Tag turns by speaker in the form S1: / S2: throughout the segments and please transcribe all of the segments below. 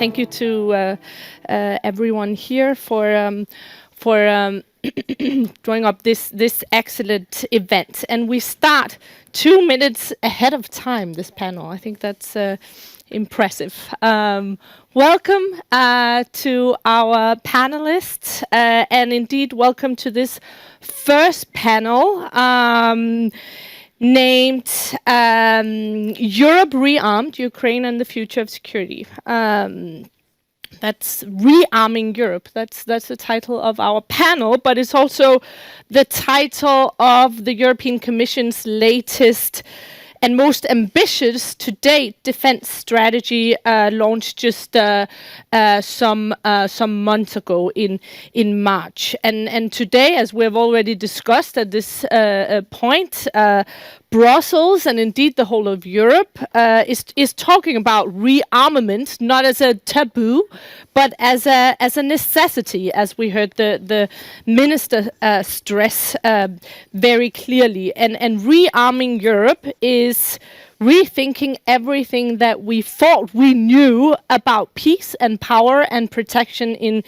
S1: thank you to everyone here for drawing up this excellent event. And we start 2 minutes ahead of time, this panel. I think that's impressive. Welcome to our panelists, and indeed welcome to this first panel named Europe Rearmed, Ukraine and the Future of Security. That's Rearming Europe. That's the title of our panel, but it's also the title of the European Commission's latest and most ambitious to date defense strategy, launched just some months ago in March. And today, as we have already discussed at this point, Brussels and indeed the whole of Europe is talking about rearmament, not as a taboo, but as a necessity, as we heard the minister stress very clearly. And rearming Europe is rethinking everything that we thought we knew about peace and power and protection in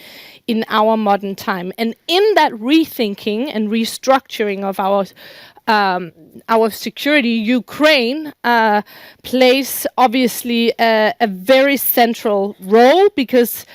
S1: our modern time. And in that rethinking and restructuring of our security, Ukraine plays obviously a very central role, because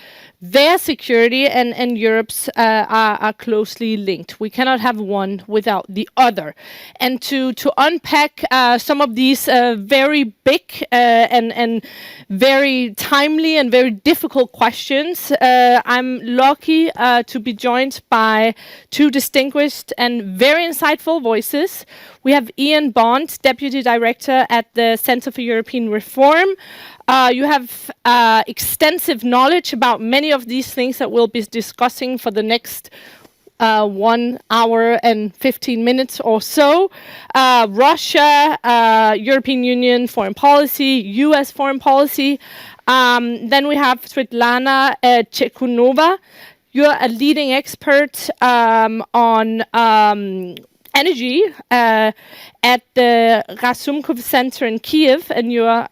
S1: their security and Europe's are closely linked. We cannot have one without the other. And to unpack some of these very big and very timely and very difficult questions, I'm lucky to be joined by two distinguished and very insightful voices. We have Ian Bond, Deputy Director at the Center for European Reform. You have extensive knowledge about many of these things that we'll be discussing for the next 1 hour and 15 minutes or so. Russia, European Union foreign policy, US foreign policy. Then we have Svitlana Chekunova. You're a leading expert on energy at the Razumkov Center in Kiev, and your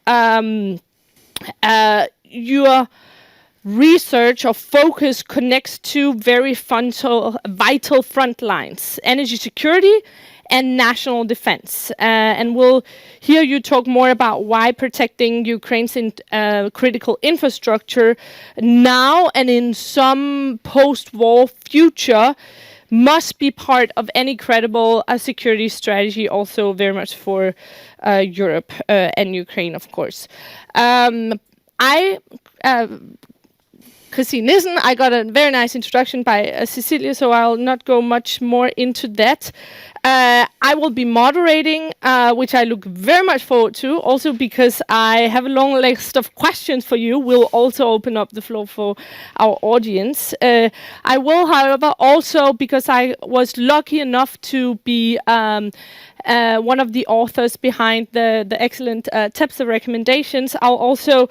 S1: research or focus connects two very vital front lines: energy security and national defense. And we'll hear you talk more about why protecting Ukraine's critical infrastructure now and in some post-war future must be part of any credible security strategy, also very much for Europe and Ukraine, of course. Nissen, I got a very nice introduction by Cecilia, so I'll not go much more into that. I will be moderating, which I look very much forward to, also because I have a long list of questions for you. We'll also open up the floor for our audience. I will, however, also, because I was lucky enough to be one of the authors behind the excellent TEPSA recommendations, I'll also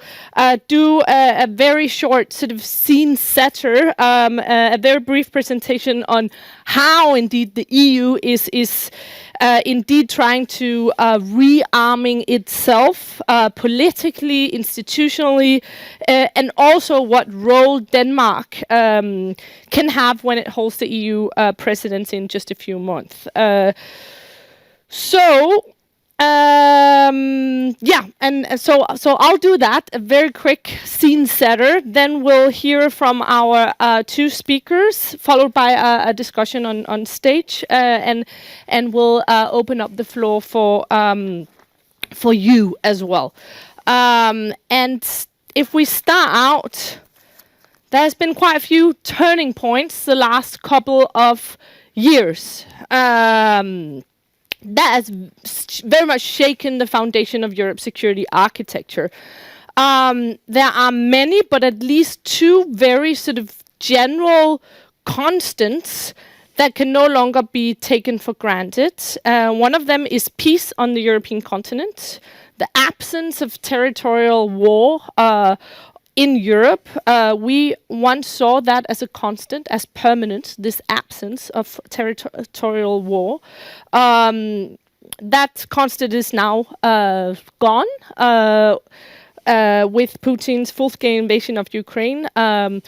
S1: do a very short sort of scene setter, a very brief presentation on how indeed the EU is indeed trying to rearming itself politically, institutionally, and also what role Denmark can have when it holds the EU presidency in just a few months. So I'll do that, a very quick scene setter. Then we'll hear from our two speakers, followed by a discussion on stage, and we'll open up the floor for you as well. And if we start out, there's been quite a few turning points the last couple of years. That has very much shaken the foundation of Europe's security architecture. There are many, but at least two very sort of general constants that can no longer be taken for granted. One of them is peace on the European continent, the absence of territorial war in Europe. We once saw that as a constant, as permanent, this absence of territorial war. That constant is now gone. with Putin's full-scale invasion of Ukraine a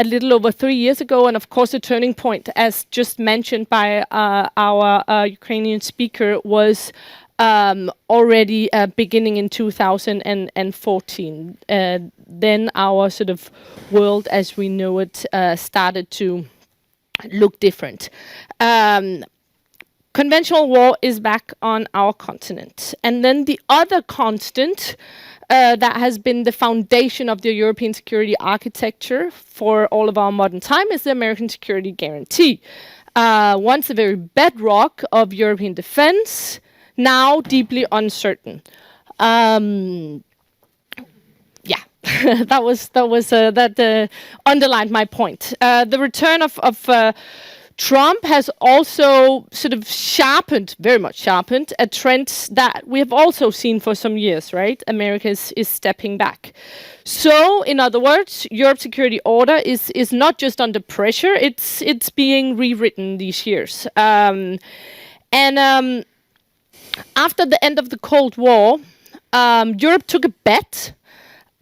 S1: little over 3 years ago, and of course the turning point, as just mentioned by our Ukrainian speaker, was already beginning in 2014. Then our sort of world as we know it started to look different. Conventional war is back on our continent. And then the other constant that has been the foundation of the European security architecture for all of our modern time is the American security guarantee. Once a very bedrock of European defense, now deeply uncertain. That underlined my point. The return of Trump has also sort of very much sharpened, a trend that we have also seen for some years, right? America is stepping back. So, in other words, Europe's security order is not just under pressure, it's being rewritten these years. After the end of the Cold War, Europe took a bet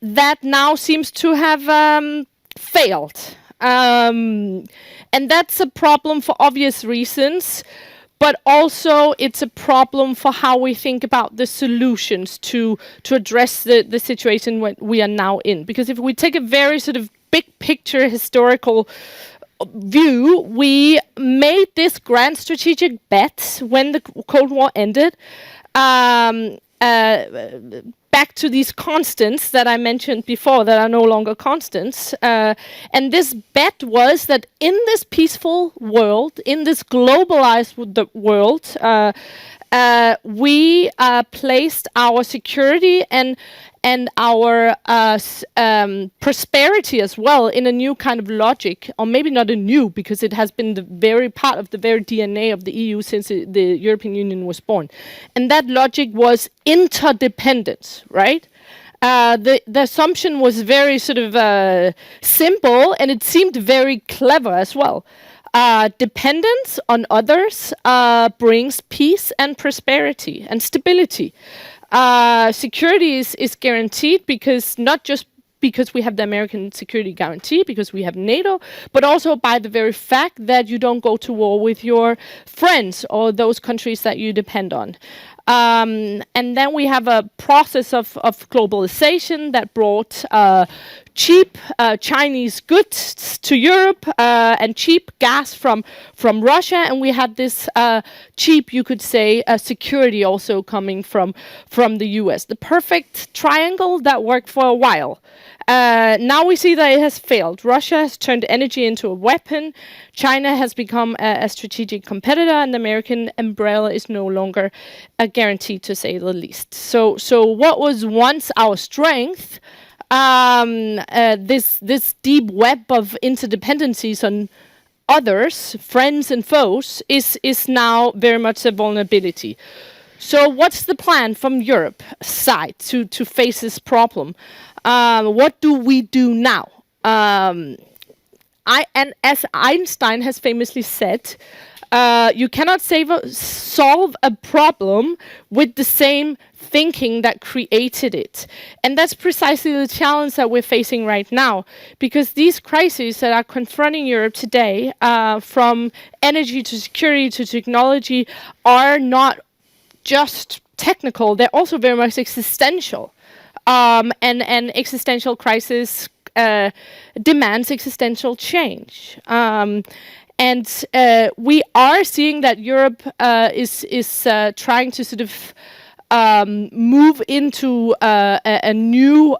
S1: that now seems to have failed. And that's a problem for obvious reasons, but also it's a problem for how we think about the solutions to address the situation we are now in. Because if we take a very sort of big picture historical view, we made this grand strategic bet when the Cold War ended, back to these constants that I mentioned before that are no longer constants. And this bet was that in this peaceful world, in this globalized world, we placed our security and our prosperity as well in a new kind of logic, or maybe not a new, because it has been the very part of the very DNA of the EU since the European Union was born. And that logic was interdependence, right? The assumption was very sort of simple, and it seemed very clever as well. Dependence on others brings peace and prosperity and stability. Security is guaranteed because not just because we have the American security guarantee, because we have NATO, but also by the very fact that you don't go to war with your friends or those countries that you depend on. And then we have a process of globalization that brought cheap Chinese goods to Europe and cheap gas from Russia, and we had this cheap, you could say, security also coming from the US. The perfect triangle that worked for a while. Now we see that it has failed. Russia has turned energy into a weapon. China has become a strategic competitor, and the American umbrella is no longer a guarantee, to say the least. So what was once our strength, this deep web of interdependencies on others, friends and foes, is now very much a vulnerability. So what's the plan from Europe side to face this problem? What do we do now? And as Einstein has famously said, you cannot solve a problem with the same thinking that created it. And that's precisely the challenge that we're facing right now, because these crises that are confronting Europe today, from energy to security to technology, are not just technical, they're also very much existential. And existential crisis demands existential change. And we are seeing that Europe is trying to sort of move into a new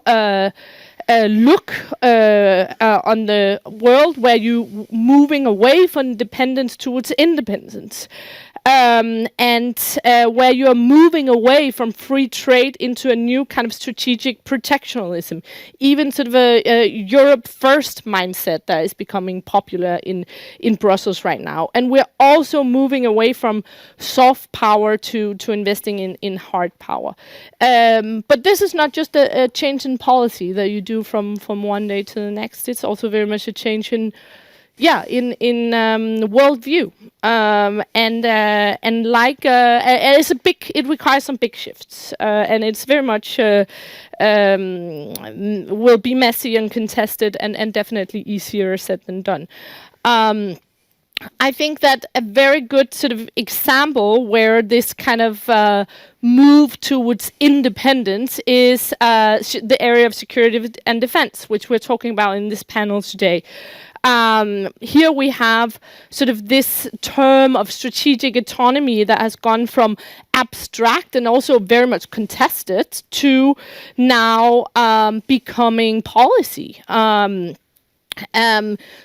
S1: look on the world, where you moving away from dependence towards independence. And where you are moving away from free trade into a new kind of strategic protectionism, even sort of a Europe first mindset that is becoming popular in Brussels right now. And we're also moving away from soft power to investing in hard power. But this is not just a change in policy that you do from one day to the next. It's also very much a change in worldview. It requires some big shifts, and it's very much will be messy and contested, and definitely easier said than done. I think that a very good sort of example where this kind of move towards independence is the area of security and defense, which we're talking about in this panel today. Here we have sort of this term of strategic autonomy that has gone from abstract and also very much contested to now becoming policy.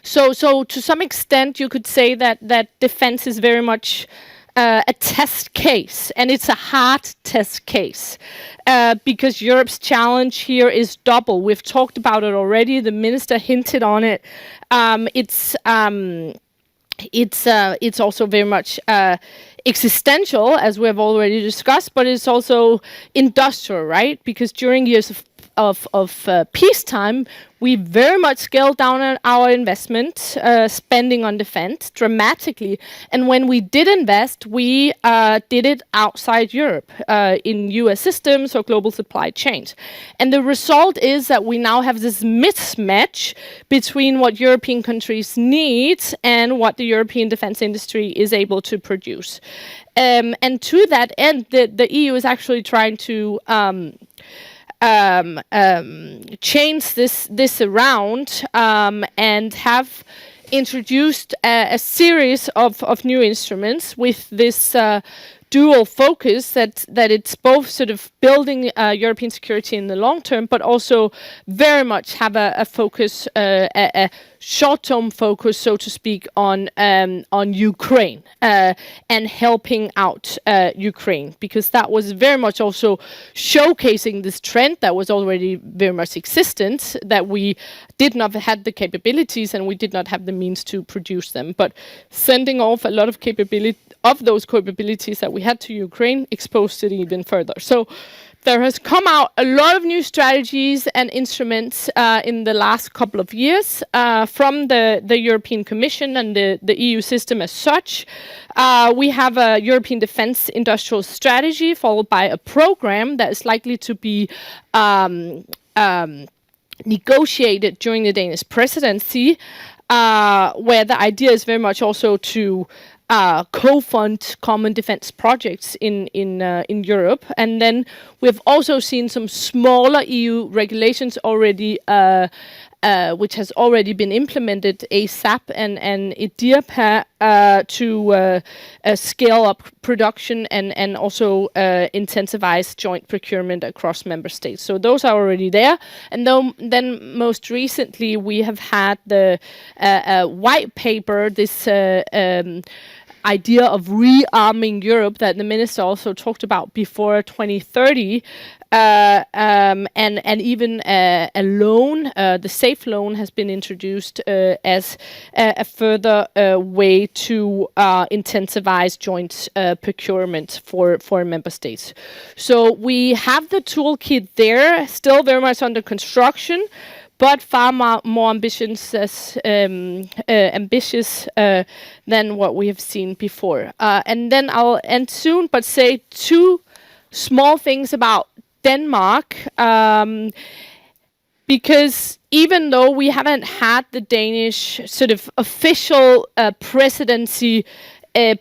S1: So to some extent, you could say that defense is very much a test case, and it's a hard test case because Europe's challenge here is double. We've talked about it already. The minister hinted on it. It's also very much existential, as we have already discussed, but it's also industrial, right? Because during years of peacetime, we very much scaled down on our investment spending on defense dramatically. And when we did invest, we did it outside Europe in US systems or global supply chains. And the result is that we now have this mismatch between what European countries need and what the European defense industry is able to produce. And to that end, the EU is actually trying to change this around and have introduced a series of new instruments with this dual focus that it's both sort of building European security in the long term, but also very much have a focus, a short-term focus, so to speak, on Ukraine and helping out Ukraine, because that was very much also showcasing this trend that was already very much existent, that we did not have the capabilities and we did not have the means to produce them, but sending off a lot of those capabilities that we had to Ukraine exposed it even further. So there has come out a lot of new strategies and instruments in the last couple of years from the European Commission and the EU system as such. We have a European Defence Industrial Strategy followed by a program that is likely to be negotiated during the Danish presidency, where the idea is very much also to co-fund common defense projects in Europe. And then we've also seen some smaller EU regulations already, which has already been implemented, ASAP and EUROPA, to scale up production and also intensivize joint procurement across member states. So those are already there. And then most recently we have had the white paper, this idea of rearming Europe that the minister also talked about before 2030, and even a loan, the safe loan has been introduced as a further way to intensivize joint procurement for member states. So we have the toolkit there, still very much under construction, but far more ambitious than what we have seen before. And then I'll end soon, but say two small things about Denmark, because even though we haven't had the Danish sort of official presidency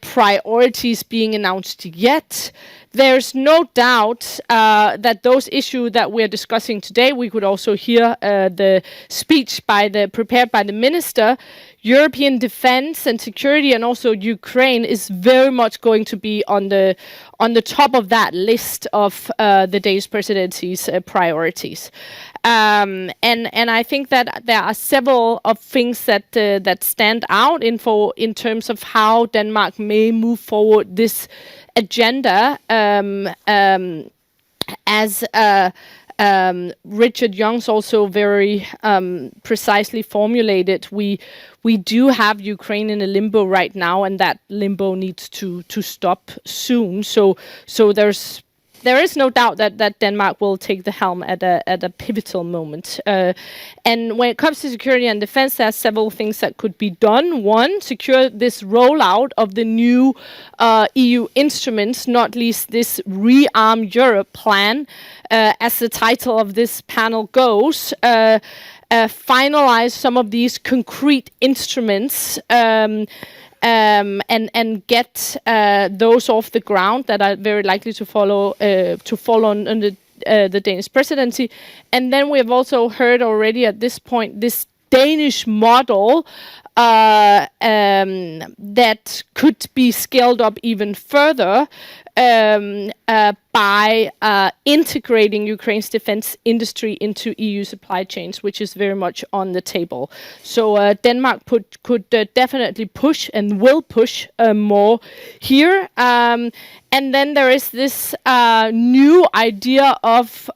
S1: priorities being announced yet, there's no doubt that those issues that we're discussing today, we could also hear the speech prepared by the minister. European defense and security and also Ukraine is very much going to be on the top of that list of the Danish presidency's priorities. And I think that there are several of things that stand out in terms of how Denmark may move forward this agenda, as Richard Young's also very precisely formulated. We do have Ukraine in a limbo right now, and that limbo needs to stop soon. So there's there is no doubt that Denmark will take the helm at a pivotal moment. And when it comes to security and defense, there are several things that could be done. One, secure this rollout of the new EU instruments, not least this Rearm Europe plan, as the title of this panel goes. Finalize some of these concrete instruments and get those off the ground that are very likely to follow on the Danish presidency. And then we have also heard already at this point this Danish model that could be scaled up even further by integrating Ukraine's defense industry into EU supply chains, which is very much on the table. So Denmark could definitely push and will push more here. And then there is this new idea of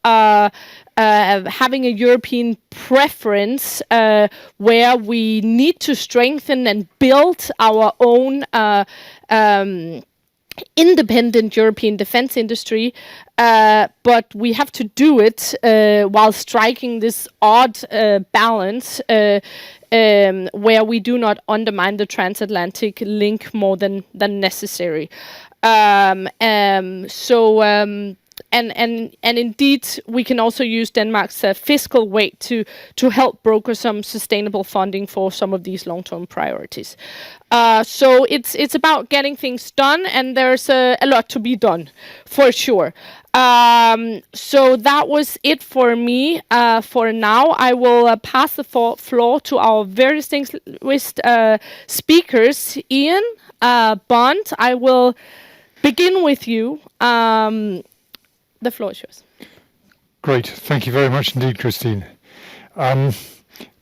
S1: having a European preference where we need to strengthen and build our own independent European defense industry, but we have to do it while striking this odd balance where we do not undermine the transatlantic link more than necessary. And indeed, we can also use Denmark's fiscal weight to help broker some sustainable funding for some of these long-term priorities. So it's about getting things done, and there's a lot to be done, for sure. So that was it for me for now. I will pass the floor to our very distinguished speakers. Ian, Bond, I will begin with you. The floor is yours.
S2: Great. Thank you very much indeed, Christine.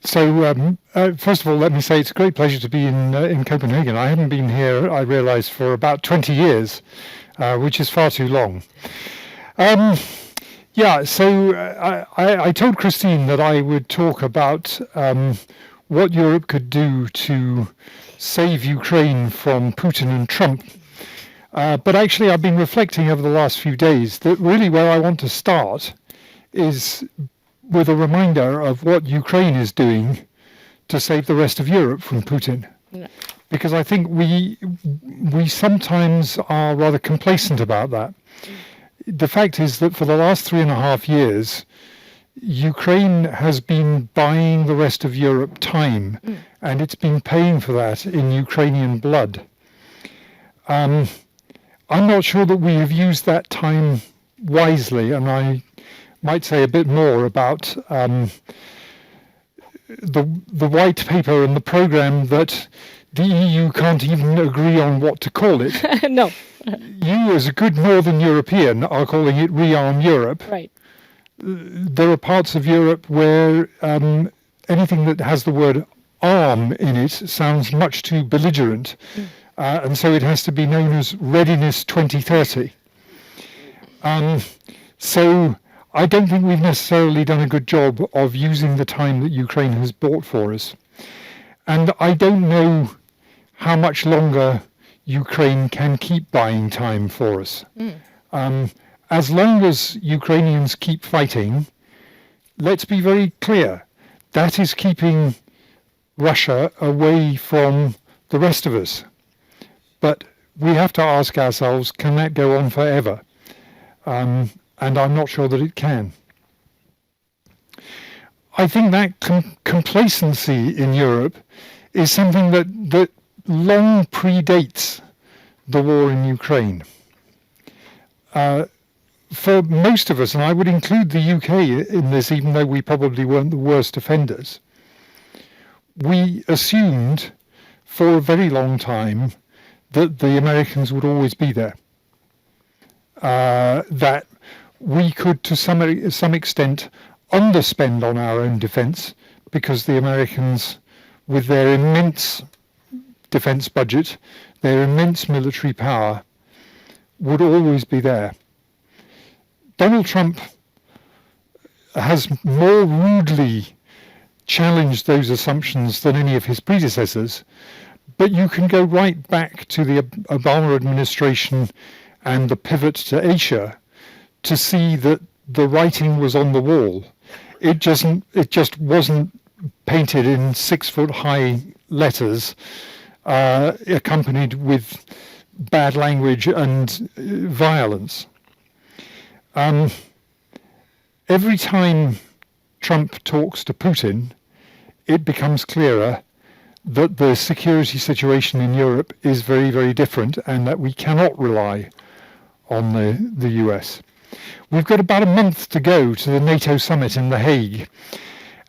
S2: First of all, let me say it's a great pleasure to be in Copenhagen. I haven't been here, I realise, for about 20 years, which is far too long. I told Christine that I would talk about what Europe could do to save Ukraine from Putin and Trump. But actually, I've been reflecting over the last few days that really where I want to start is with a reminder of what Ukraine is doing to save the rest of Europe from Putin. Yeah. Because I think we sometimes are rather complacent about that. The fact is that for the last 3.5 years, Ukraine has been buying the rest of Europe time, and it's been paying for that in Ukrainian blood. I'm not sure that we have used that time wisely, and I might say a bit more about the white paper and the programme that the EU can't even agree on what to call it.
S1: No.
S2: You, as a good Northern European, are calling it Rearm Europe.
S1: Right.
S2: There are parts of Europe where anything that has the word arm in it sounds much too belligerent. And so it has to be known as Readiness 2030. So I don't think we've necessarily done a good job of using the time that Ukraine has bought for us. And I don't know how much longer Ukraine can keep buying time for us. As long as Ukrainians keep fighting, let's be very clear, that is keeping Russia away from the rest of us. But we have to ask ourselves, can that go on forever? And I'm not sure that it can. I think that complacency in Europe is something that long predates the war in Ukraine. For most of us, and I would include the UK in this, even though we probably weren't the worst offenders, we assumed for a very long time that the Americans would always be there. That we could, to some extent, underspend on our own defence because the Americans, with their immense defence budget, their immense military power, would always be there. Donald Trump has more rudely challenged those assumptions than any of his predecessors, but you can go right back to the Obama administration and the pivot to Asia to see that the writing was on the wall. It just wasn't painted in 6-foot-high letters, accompanied with bad language and violence. Every time Trump talks to Putin, it becomes clearer that the security situation in Europe is very, very different, and that we cannot rely on the US. We've got about a month to go to the NATO summit in The Hague,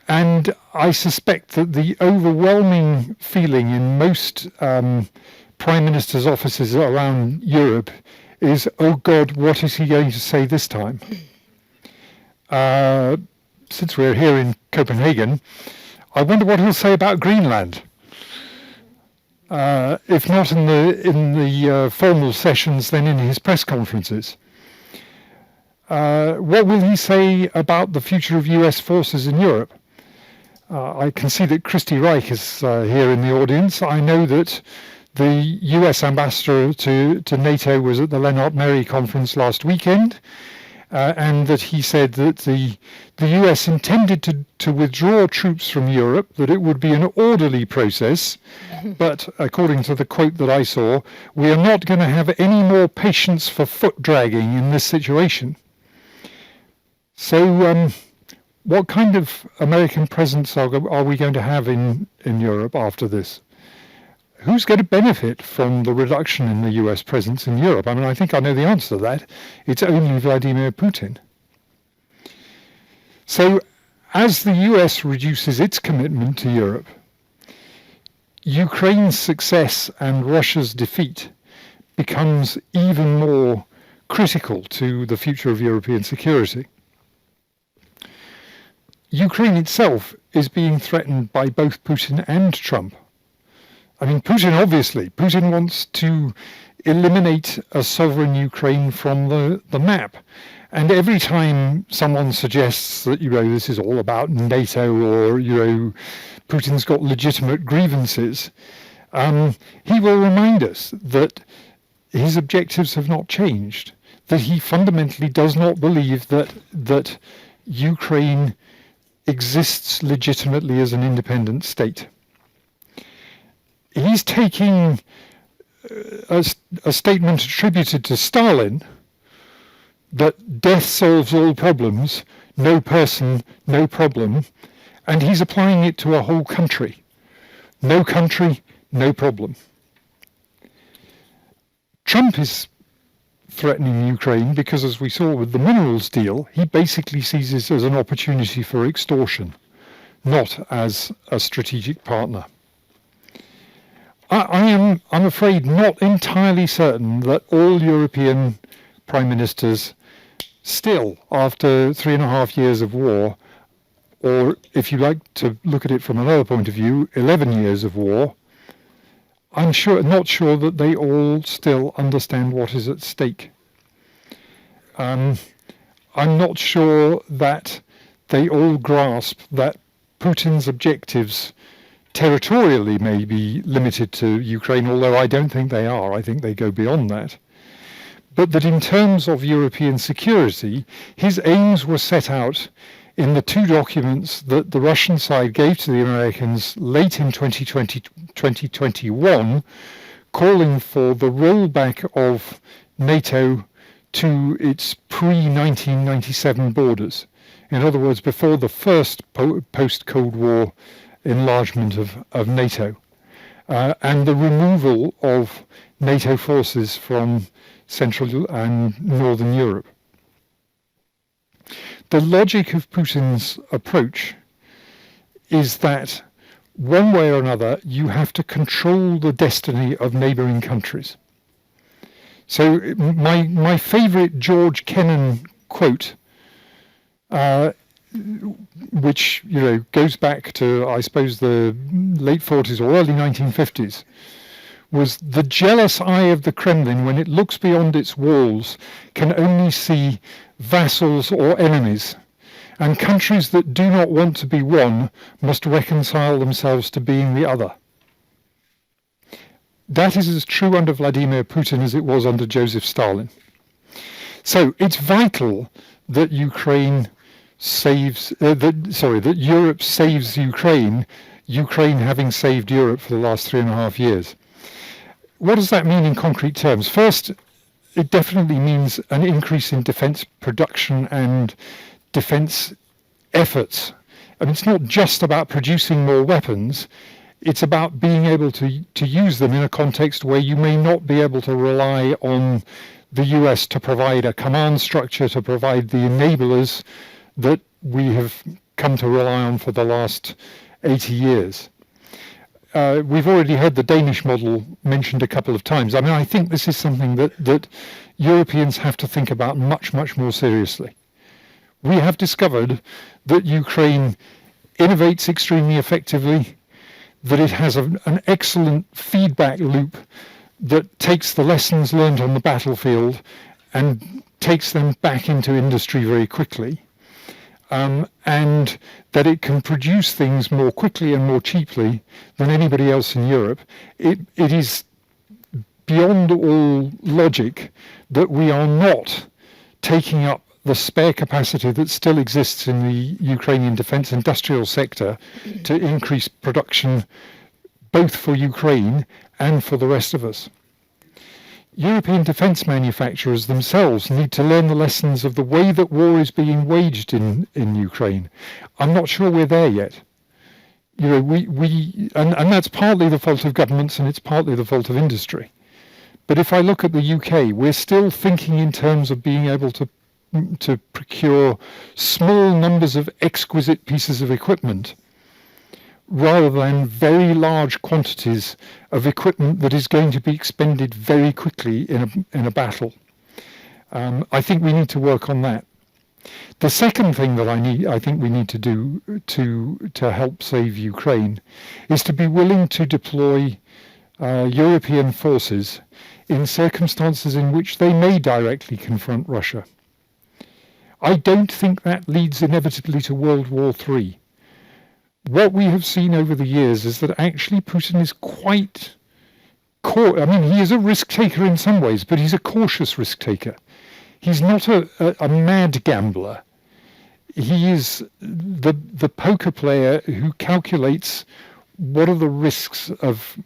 S2: and I suspect that the overwhelming feeling in most prime ministers' offices around Europe is, oh God, what is he going to say this time? Since we're here in Copenhagen, I wonder what he'll say about Greenland. If not in the formal sessions, then in his press conferences. What will he say about the future of US forces in Europe? I can see that Christy Reich is here in the audience. I know that the US ambassador to NATO was at the Lennart Meri conference last weekend, and that he said that the US intended to withdraw troops from Europe, that it would be an orderly process, but according to the quote that I saw, we are not going to have any more patience for foot dragging in this situation. So what kind of American presence are we going to have in Europe after this? Who's going to benefit from the reduction in the US presence in Europe? I mean, I think I know the answer to that. It's only Vladimir Putin. So as the US reduces its commitment to Europe, Ukraine's success and Russia's defeat becomes even more critical to the future of European security. Ukraine itself is being threatened by both Putin and Trump. I mean, Putin wants to eliminate a sovereign Ukraine from the map. And every time someone suggests that, this is all about NATO, or, Putin's got legitimate grievances, he will remind us that his objectives have not changed, that he fundamentally does not believe that Ukraine exists legitimately as an independent state. He's taking a statement attributed to Stalin that death solves all problems, no person, no problem, and he's applying it to a whole country. No country, no problem. Trump is threatening Ukraine because, as we saw with the minerals deal, he basically sees this as an opportunity for extortion, not as a strategic partner. I'm afraid not entirely certain that all European prime ministers still, after 3.5 years of war, or if you like to look at it from another point of view, 11 years of war, I'm not sure that they all still understand what is at stake. I'm not sure that they all grasp that Putin's objectives territorially may be limited to Ukraine, although I don't think they are. I think they go beyond that. But that in terms of European security, his aims were set out in the two documents that the Russian side gave to the Americans late in 2021, calling for the rollback of NATO to its pre-1997 borders. In other words, before the first post-Cold War enlargement of NATO, and the removal of NATO forces from Central and Northern Europe. The logic of Putin's approach is that one way or another you have to control the destiny of neighbouring countries. So my favourite George Kennan quote, which goes back to, I suppose, the late 40s or early 1950s, was the jealous eye of the Kremlin, when it looks beyond its walls, can only see vassals or enemies, and countries that do not want to be one must reconcile themselves to being the other. That is as true under Vladimir Putin as it was under Joseph Stalin. So it's vital that Ukraine saves, that Europe saves Ukraine, Ukraine having saved Europe for the last 3.5 years. What does that mean in concrete terms? First, it definitely means an increase in defence production and defence efforts. I mean, it's not just about producing more weapons, it's about being able to use them in a context where you may not be able to rely on the US to provide a command structure, to provide the enablers that we have come to rely on for the last 80 years. We've already heard the Danish model mentioned a couple of times. I mean, I think this is something that Europeans have to think about much, much more seriously. We have discovered that Ukraine innovates extremely effectively, that it has an excellent feedback loop that takes the lessons learned on the battlefield and takes them back into industry very quickly. And that it can produce things more quickly and more cheaply than anybody else in Europe. It is beyond all logic that we are not taking up the spare capacity that still exists in the Ukrainian defense industrial sector to increase production both for Ukraine and for the rest of us. European defence manufacturers themselves need to learn the lessons of the way that war is being waged in Ukraine. I'm not sure we're there yet. You know, and that's partly the fault of governments and it's partly the fault of industry. But if I look at the UK, we're still thinking in terms of being able to procure small numbers of exquisite pieces of equipment rather than very large quantities of equipment that is going to be expended very quickly in a battle. I think we need to work on that. The second thing that I think we need to do to help save Ukraine is to be willing to deploy European forces in circumstances in which they may directly confront Russia. I don't think that leads inevitably to World War III. What we have seen over the years is that actually Putin is quite I mean, he is a risk taker in some ways, but he's a cautious risk taker. He's not a mad gambler. He is the poker player who calculates what are the risks of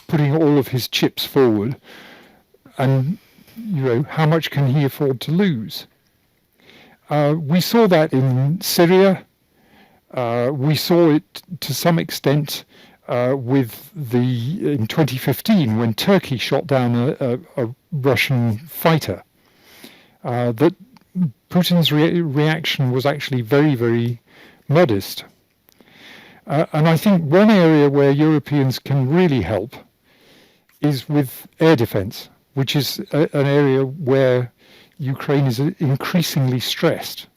S2: putting all of his chips forward and, you know, how much can he afford to lose. We saw that in Syria. We saw it to some extent in 2015 when Turkey shot down a Russian fighter. That Putin's reaction was actually very, very modest. And I think one area where Europeans can really help is with air defense, which is an area where Ukraine is increasingly stressed.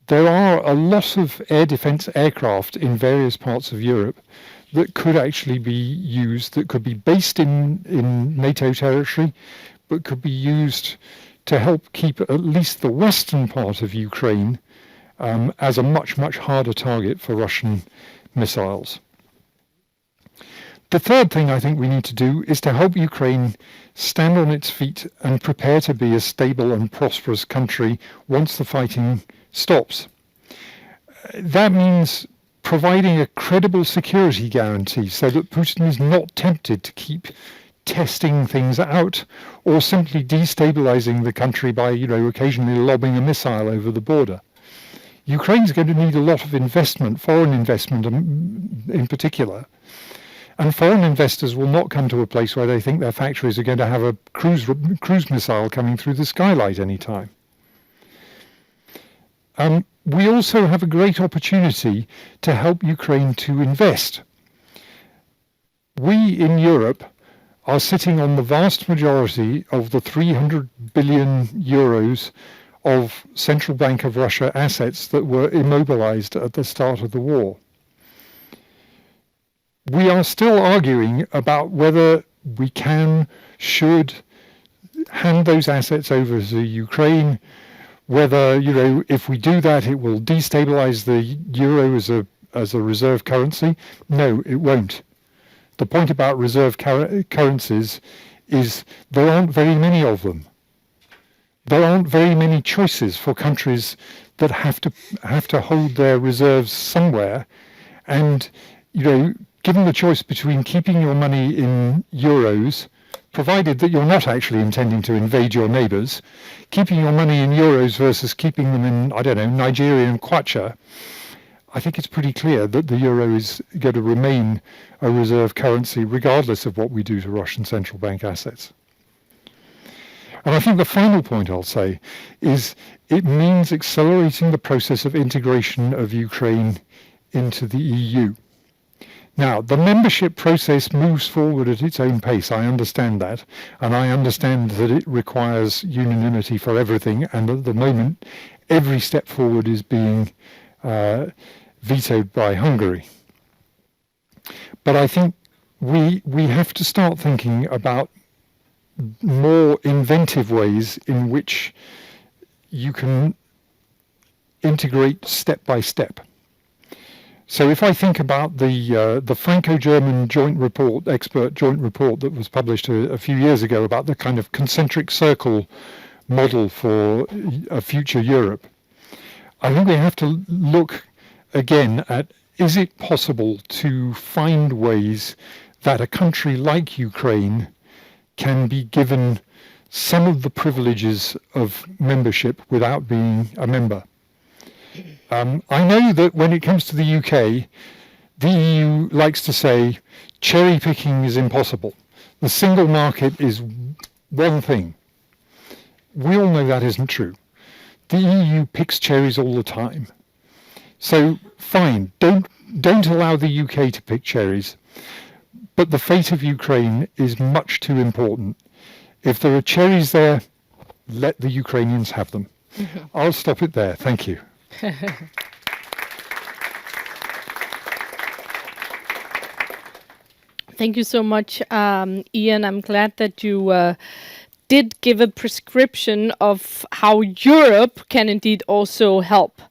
S2: There are a lot of air defense aircraft in various parts of Europe that could actually be used, that could be based in NATO territory, but could be used to help keep at least the western part of Ukraine as a much, much harder target for Russian missiles. The third thing I think we need to do is to help Ukraine stand on its feet and prepare to be a stable and prosperous country once the fighting stops. That means providing a credible security guarantee so that Putin is not tempted to keep testing things out or simply destabilizing the country by, you know, occasionally lobbing a missile over the border. Ukraine's going to need a lot of investment, foreign investment in particular. And foreign investors will not come to a place where they think their factories are going to have a cruise missile coming through the skylight anytime. We also have a great opportunity to help Ukraine to invest. We in Europe are sitting on the vast majority of the 300 billion euros of Central Bank of Russia assets that were immobilized at the start of the war. We are still arguing about whether we should hand those assets over to Ukraine, whether, you know, if we do that, it will destabilize the euro as a reserve currency. No, it won't. The point about reserve currencies is there aren't very many of them. there aren't very many choices for countries that have to hold their reserves somewhere. And, given the choice between keeping your money in euros, provided that you're not actually intending to invade your neighbours, keeping your money in euros versus keeping them in, I don't know, Nigerian kwacha, I think it's pretty clear that the euro is going to remain a reserve currency regardless of what we do to Russian central bank assets. And I think the final point I'll say is it means accelerating the process of integration of Ukraine into the EU. Now, the membership process moves forward at its own pace. I understand that. And I understand that it requires unanimity for everything. And at the moment, every step forward is being vetoed by Hungary. But I think we have to start thinking about more inventive ways in which you can integrate step by step. So if I think about the Franco-German expert joint report that was published a few years ago about the kind of concentric circle model for a future Europe, I think we have to look again at, is it possible to find ways that a country like Ukraine can be given some of the privileges of membership without being a member? I know that when it comes to the UK, the EU likes to say cherry picking is impossible. The single market is one thing. We all know that isn't true. The EU picks cherries all the time. So fine, don't allow the UK to pick cherries. But the fate of Ukraine is much too important. If there are cherries there, let the Ukrainians have them. I'll stop it there. Thank you.
S1: Thank you so much, Ian. I'm glad that you did give a prescription of how Europe can indeed also help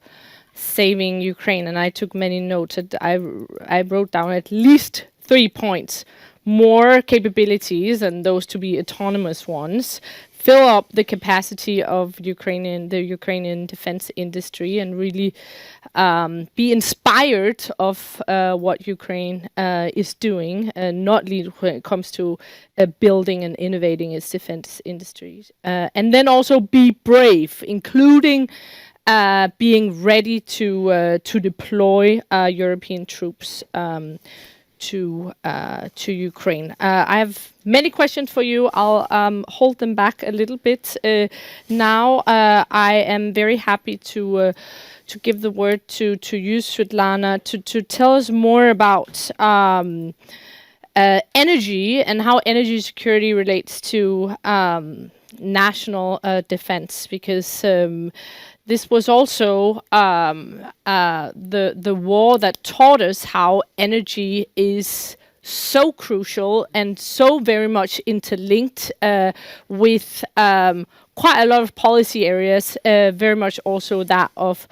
S1: saving Ukraine. And I took many notes. I wrote down at least 3 points. More capabilities, and those to be autonomous ones. Fill up the capacity of the Ukrainian defense industry, and really be inspired of what Ukraine is doing, not least when it comes to building and innovating its defense industries. And then also be brave, including being ready to deploy European troops to Ukraine. I have many questions for you. I'll hold them back a little bit now. I am very happy to give the word to you, Svitlana, to tell us more about energy and how energy security relates to national defense, because this was also the war that taught us how energy is so crucial and so very much interlinked with quite a lot of policy areas, very much also that of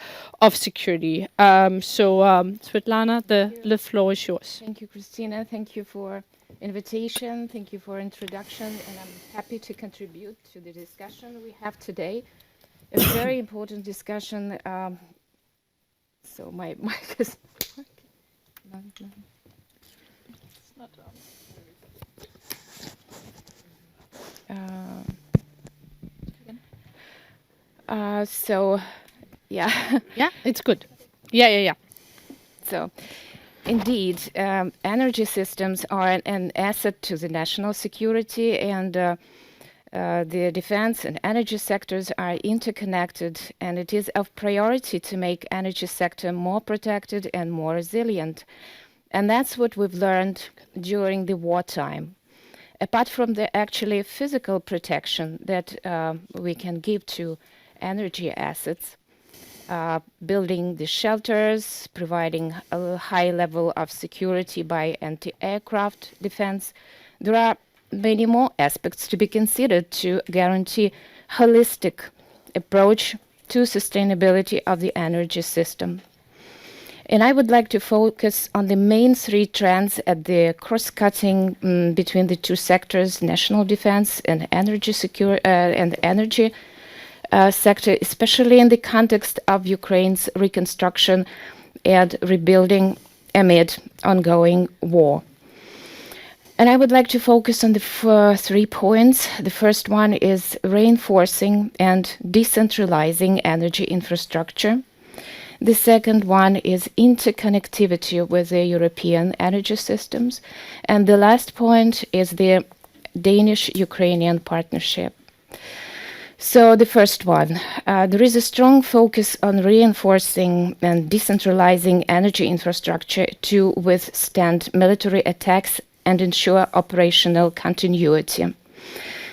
S1: security. Svitlana, the floor is yours.
S3: Thank you, Christina. Thank you for invitation. Thank you for introduction, and I'm happy to contribute to the discussion we have today. A very important discussion. So my mic is working. It's not on. So, yeah.
S1: Yeah, it's good. Yeah.
S3: So, indeed, energy systems are an asset to the national security, and the defense and energy sectors are interconnected, and it is of priority to make energy sector more protected and more resilient. And that's what we've learned during the wartime. Apart from the actually physical protection that we can give to energy assets, building the shelters, providing a high level of security by anti-aircraft defense, there are many more aspects to be considered to guarantee holistic approach to sustainability of the energy system. And I would like to focus on the main 3 trends at the cross-cutting between the 2 sectors, national defense and energy sector, especially in the context of Ukraine's reconstruction and rebuilding amid ongoing war. And I would like to focus on the 3 points. The first one is reinforcing and decentralizing energy infrastructure. The second one is interconnectivity with the European energy systems. And the last point is the Danish-Ukrainian partnership. So the first one, there is a strong focus on reinforcing and decentralizing energy infrastructure to withstand military attacks and ensure operational continuity.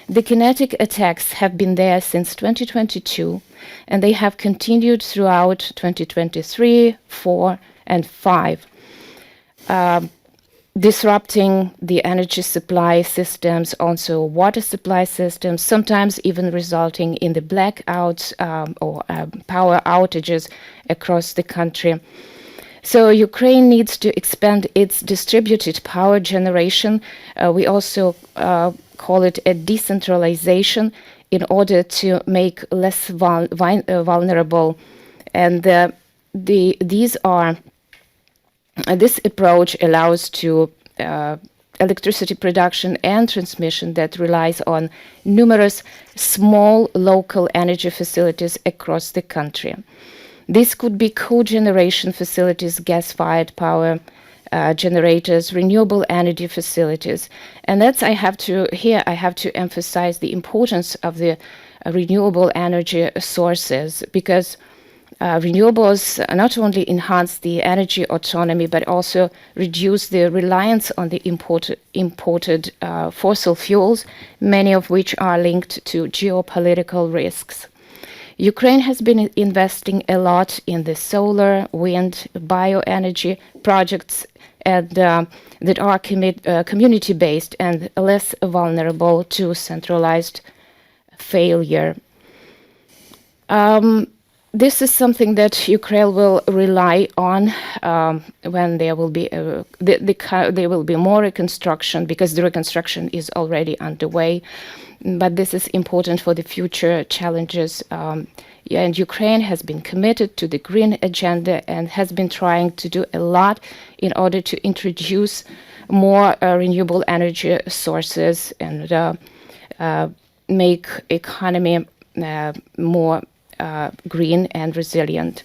S3: The kinetic attacks have been there since 2022, and they have continued throughout 2023, 4, and 5, disrupting the energy supply systems, also water supply systems, sometimes even resulting in the blackouts or power outages across the country. So Ukraine needs to expand its distributed power generation. We also call it a decentralization in order to make less vulnerable. And this approach allows to electricity production and transmission that relies on numerous small local energy facilities across the country. This could be cogeneration facilities, gas-fired power generators, renewable energy facilities. And that's, I have to emphasize the importance of the renewable energy sources, because renewables not only enhance the energy autonomy, but also reduce the reliance on the imported fossil fuels, many of which are linked to geopolitical risks. Ukraine has been investing a lot in the solar, wind, bioenergy projects and that are community-based and less vulnerable to centralized failure. This is something that Ukraine will rely on when there will be there will be more reconstruction, because the reconstruction is already underway. But this is important for the future challenges. And Ukraine has been committed to the green agenda and has been trying to do a lot in order to introduce more renewable energy sources and make economy more green and resilient.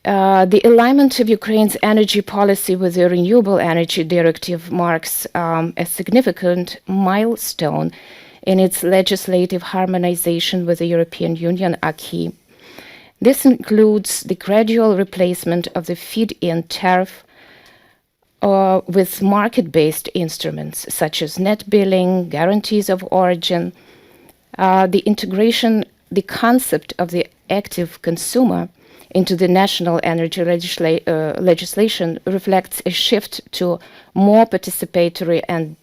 S3: The alignment of Ukraine's energy policy with the Renewable Energy Directive marks a significant milestone in its legislative harmonization with the European Union acquis. This includes the gradual replacement of the feed-in tariff with market-based instruments such as net billing, guarantees of origin, the integration, the concept of the active consumer into the national energy legislation reflects a shift to more participatory and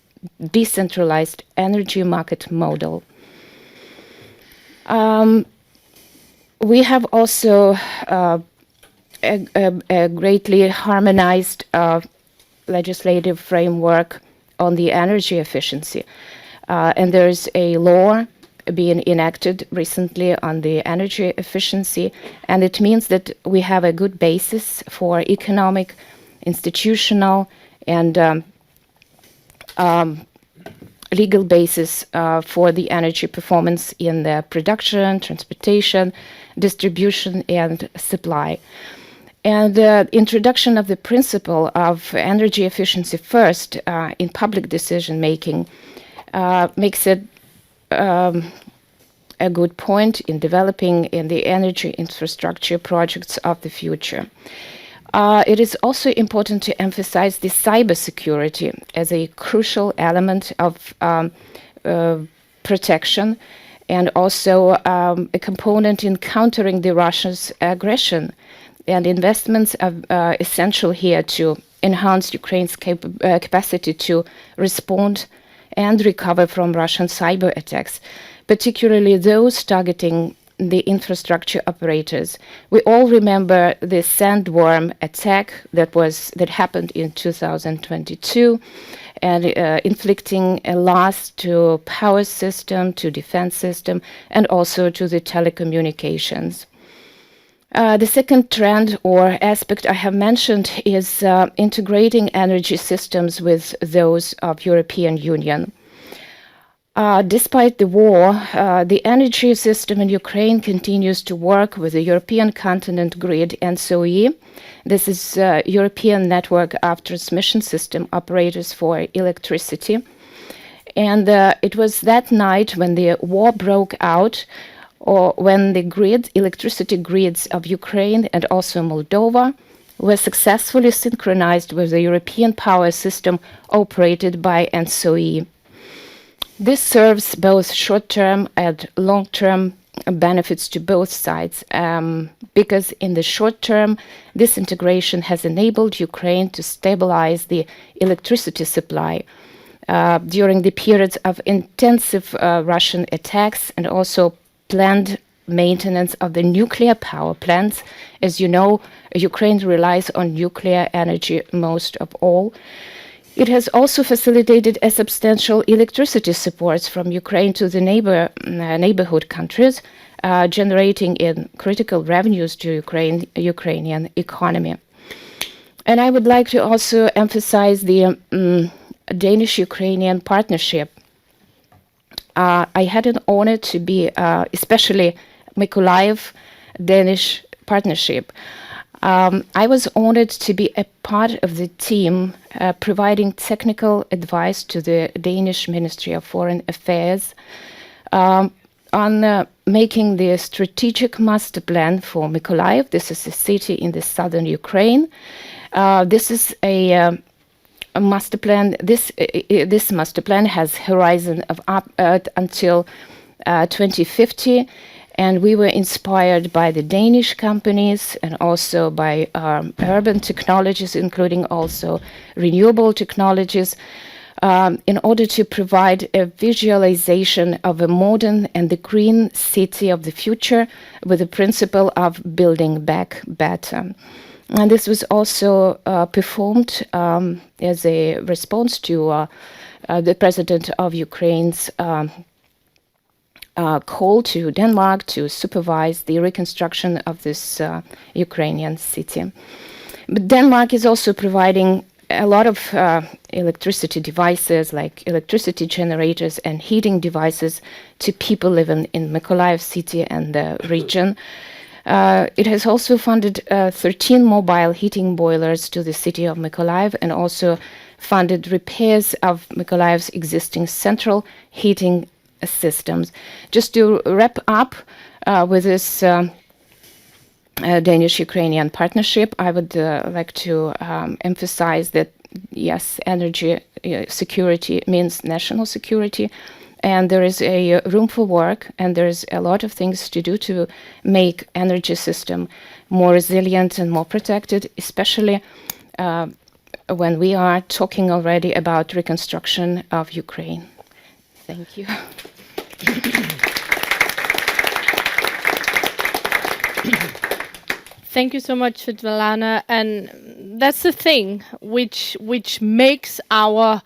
S3: decentralized energy market model. We have also a greatly harmonized legislative framework on the energy efficiency. And there is a law being enacted recently on the energy efficiency, and it means that we have a good basis for economic, institutional, and legal basis for the energy performance in the production, transportation, distribution, and supply. And the introduction of the principle of energy efficiency first in public decision making makes it a good point in developing in the energy infrastructure projects of the future. It is also important to emphasize the cybersecurity as a crucial element of protection, and also a component in countering the Russia's aggression. And investments are essential here to enhance Ukraine's capacity to respond and recover from Russian cyber attacks, particularly those targeting the infrastructure operators. We all remember the sandworm attack that happened in 2022, and inflicting a loss to power system, to defense system, and also to the telecommunications. The second trend or aspect I have mentioned is integrating energy systems with those of European Union. Despite the war, the energy system in Ukraine continues to work with the European continent grid (ENTSO-E). This is European Network of Transmission System Operators for Electricity. And it was that night when the war broke out, or when the electricity grids of Ukraine and also Moldova were successfully synchronized with the European power system operated by ENTSO-E. This serves both short-term and long-term benefits to both sides, because in the short term, this integration has enabled Ukraine to stabilize the electricity supply during the periods of intensive Russian attacks and also planned maintenance of the nuclear power plants. As you know, Ukraine relies on nuclear energy most of all. It has also facilitated a substantial electricity supports from Ukraine to the neighborhood countries, generating in critical revenues to Ukrainian economy. And I would like to also emphasize the Danish-Ukrainian partnership. I had an honor to be, especially Mykolaiv Danish partnership. I was honored to be a part of the team providing technical advice to the Danish Ministry of Foreign Affairs on making the strategic master plan for Mykolaiv. This is a city in the southern Ukraine. This is a master plan. This master plan has horizon of up until 2050. And we were inspired by the Danish companies and also by urban technologies, including also renewable technologies, in order to provide a visualization of a modern and the green city of the future with the principle of building back better. And this was also performed as a response to the President of Ukraine's call to Denmark to supervise the reconstruction of this Ukrainian city. But Denmark is also providing a lot of electricity devices, like electricity generators and heating devices, to people living in Mykolaiv city and the region. It has also funded 13 mobile heating boilers to the city of Mykolaiv, and also funded repairs of Mykolaiv's existing central heating systems. Just to wrap up with this Danish-Ukrainian partnership, I would like to emphasize that, yes, energy security means national security, and there is a room for work, and there is a lot of things to do to make energy system more resilient and more protected, especially when we are talking already about reconstruction of Ukraine. Thank you.
S1: Thank you so much, Svitlana. And that's the thing which makes our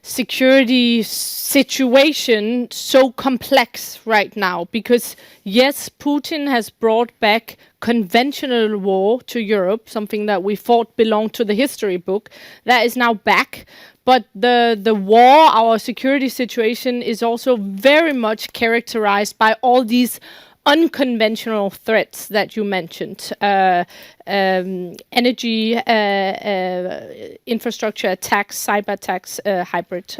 S1: security situation so complex right now, because yes, Putin has brought back conventional war to Europe, something that we thought belonged to the history book, that is now back. But the war, our security situation, is also very much characterized by all these unconventional threats that you mentioned, energy, infrastructure attacks, cyber attacks, hybrid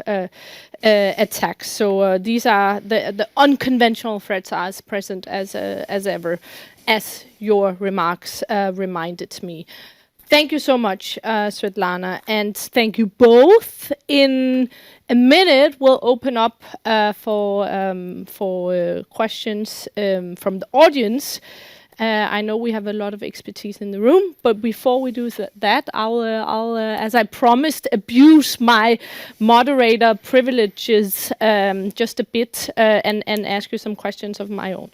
S1: attacks. So these are the unconventional threats are as present as ever, as your remarks reminded me. Thank you so much, Svitlana, and thank you both. In a minute, we'll open up for questions from the audience. I know we have a lot of expertise in the room, but before we do that, I'll as I promised, abuse my moderator privileges just a bit and ask you some questions of my own.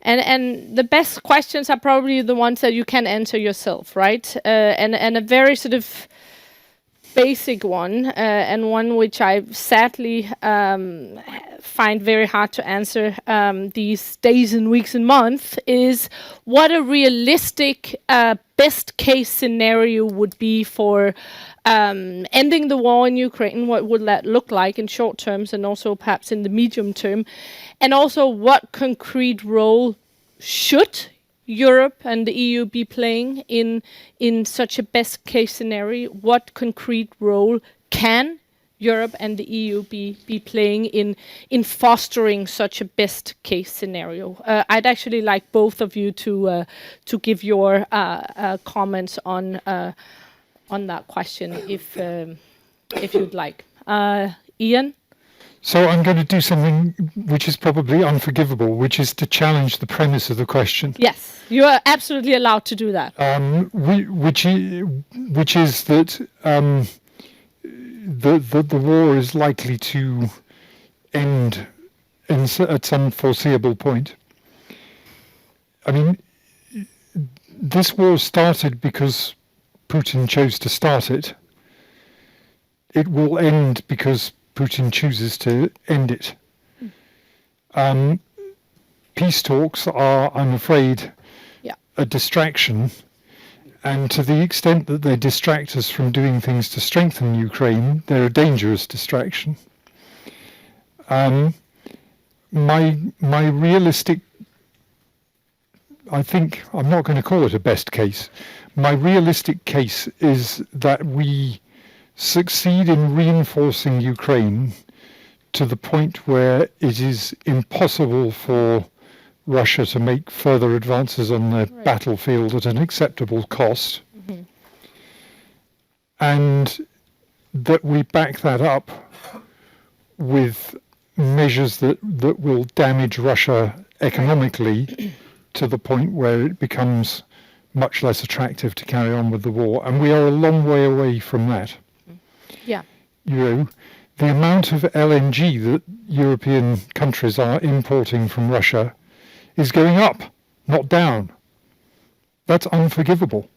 S1: And the best questions are probably the ones that you can answer yourself, right? And a very sort of basic one, and one which I sadly find very hard to answer these days and weeks and months, is what a realistic best case scenario would be for ending the war in Ukraine. What would that look like in short terms, and also perhaps in the medium term? And also, what concrete role should Europe and the EU be playing in such a best case scenario? What concrete role can Europe and the EU be playing in fostering such a best case scenario? I'd actually like both of you to give your comments on that question, if you'd like. Ian?
S2: So I'm going to do something which is probably unforgivable, which is to challenge the premise of the question.
S1: Yes, you are absolutely allowed to do that.
S2: Which is that the war is likely to end at some foreseeable point. I mean, this war started because Putin chose to start it. It will end because Putin chooses to end it. Peace talks are, I'm afraid, a distraction, and to the extent that they distract us from doing things to strengthen Ukraine, they're a dangerous distraction. My realistic, I think, I'm not going to call it a best case, my realistic case is that we succeed in reinforcing Ukraine to the point where it is impossible for Russia to make further advances on the battlefield at an acceptable cost, and that we back that up with measures that will damage Russia economically to the point where it becomes much less attractive to carry on with the war. And we are a long way away from that.
S1: Yeah.
S2: You know, the amount of LNG that European countries are importing from Russia is going up, not down. That's unforgivable.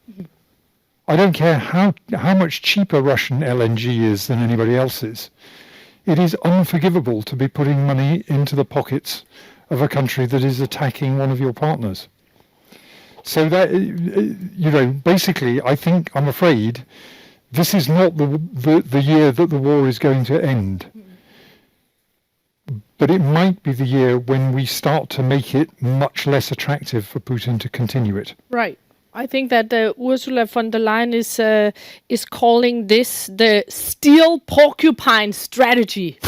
S2: I don't care how much cheaper Russian LNG is than anybody else's. It is unforgivable to be putting money into the pockets of a country that is attacking one of your partners. So that, you know, basically, I think, I'm afraid, this is not the year that the war is going to end. But it might be the year when we start to make it much less attractive for Putin to continue it.
S1: Right. I think that Ursula von der Leyen is calling this the steel porcupine strategy,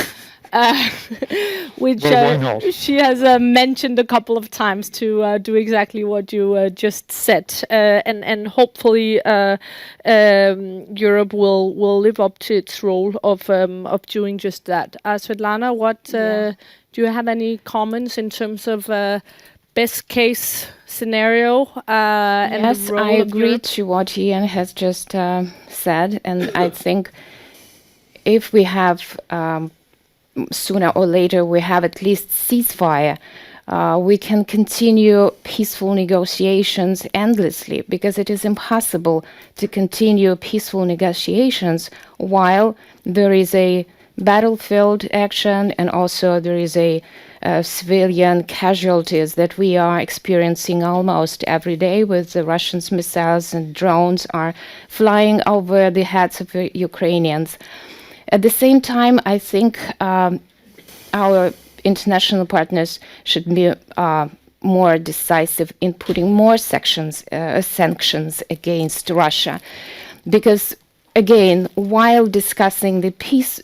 S1: which
S2: why not?
S1: she has mentioned a couple of times to do exactly what you just said, and hopefully Europe will live up to its role of doing just that. Svitlana, what do you have any comments in terms of best case scenario? And
S3: yes,
S1: the role
S3: I
S1: of
S3: agree
S1: Europe?
S3: to what Ian has just said, and I think if we have sooner or later we have at least ceasefire, we can continue peaceful negotiations endlessly, because it is impossible to continue peaceful negotiations while there is a battlefield action and also there is a civilian casualties that we are experiencing almost every day, with the Russians' missiles and drones are flying over the heads of the Ukrainians. At the same time, I think our international partners should be more decisive in putting more sanctions against Russia, because again, while discussing the peace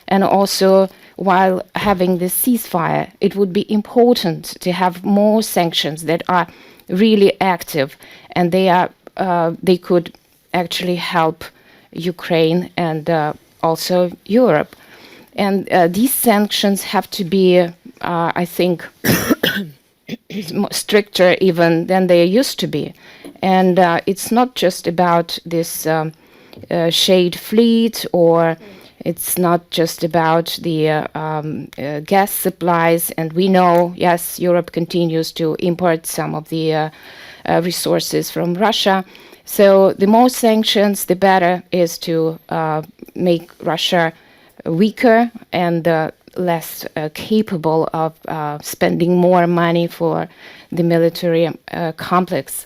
S3: and also while having the ceasefire, it would be important to have more sanctions that are really active, and they could actually help Ukraine and also Europe. And these sanctions have to be, I think, stricter even than they used to be. And it's not just about this shade fleet, or it's not just about the gas supplies. And we know, yes, Europe continues to import some of the resources from Russia. So the more sanctions, the better is to make Russia weaker and less capable of spending more money for the military complex.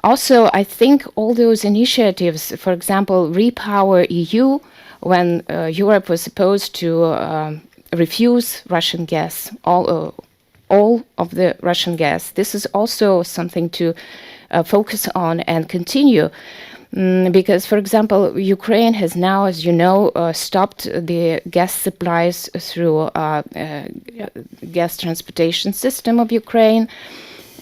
S3: Also, I think all those initiatives, for example, Repower EU, when Europe was supposed to refuse Russian gas, all of the Russian gas, this is also something to focus on and continue. Because, for example, Ukraine has now, as you know, stopped the gas supplies through gas transportation system of Ukraine.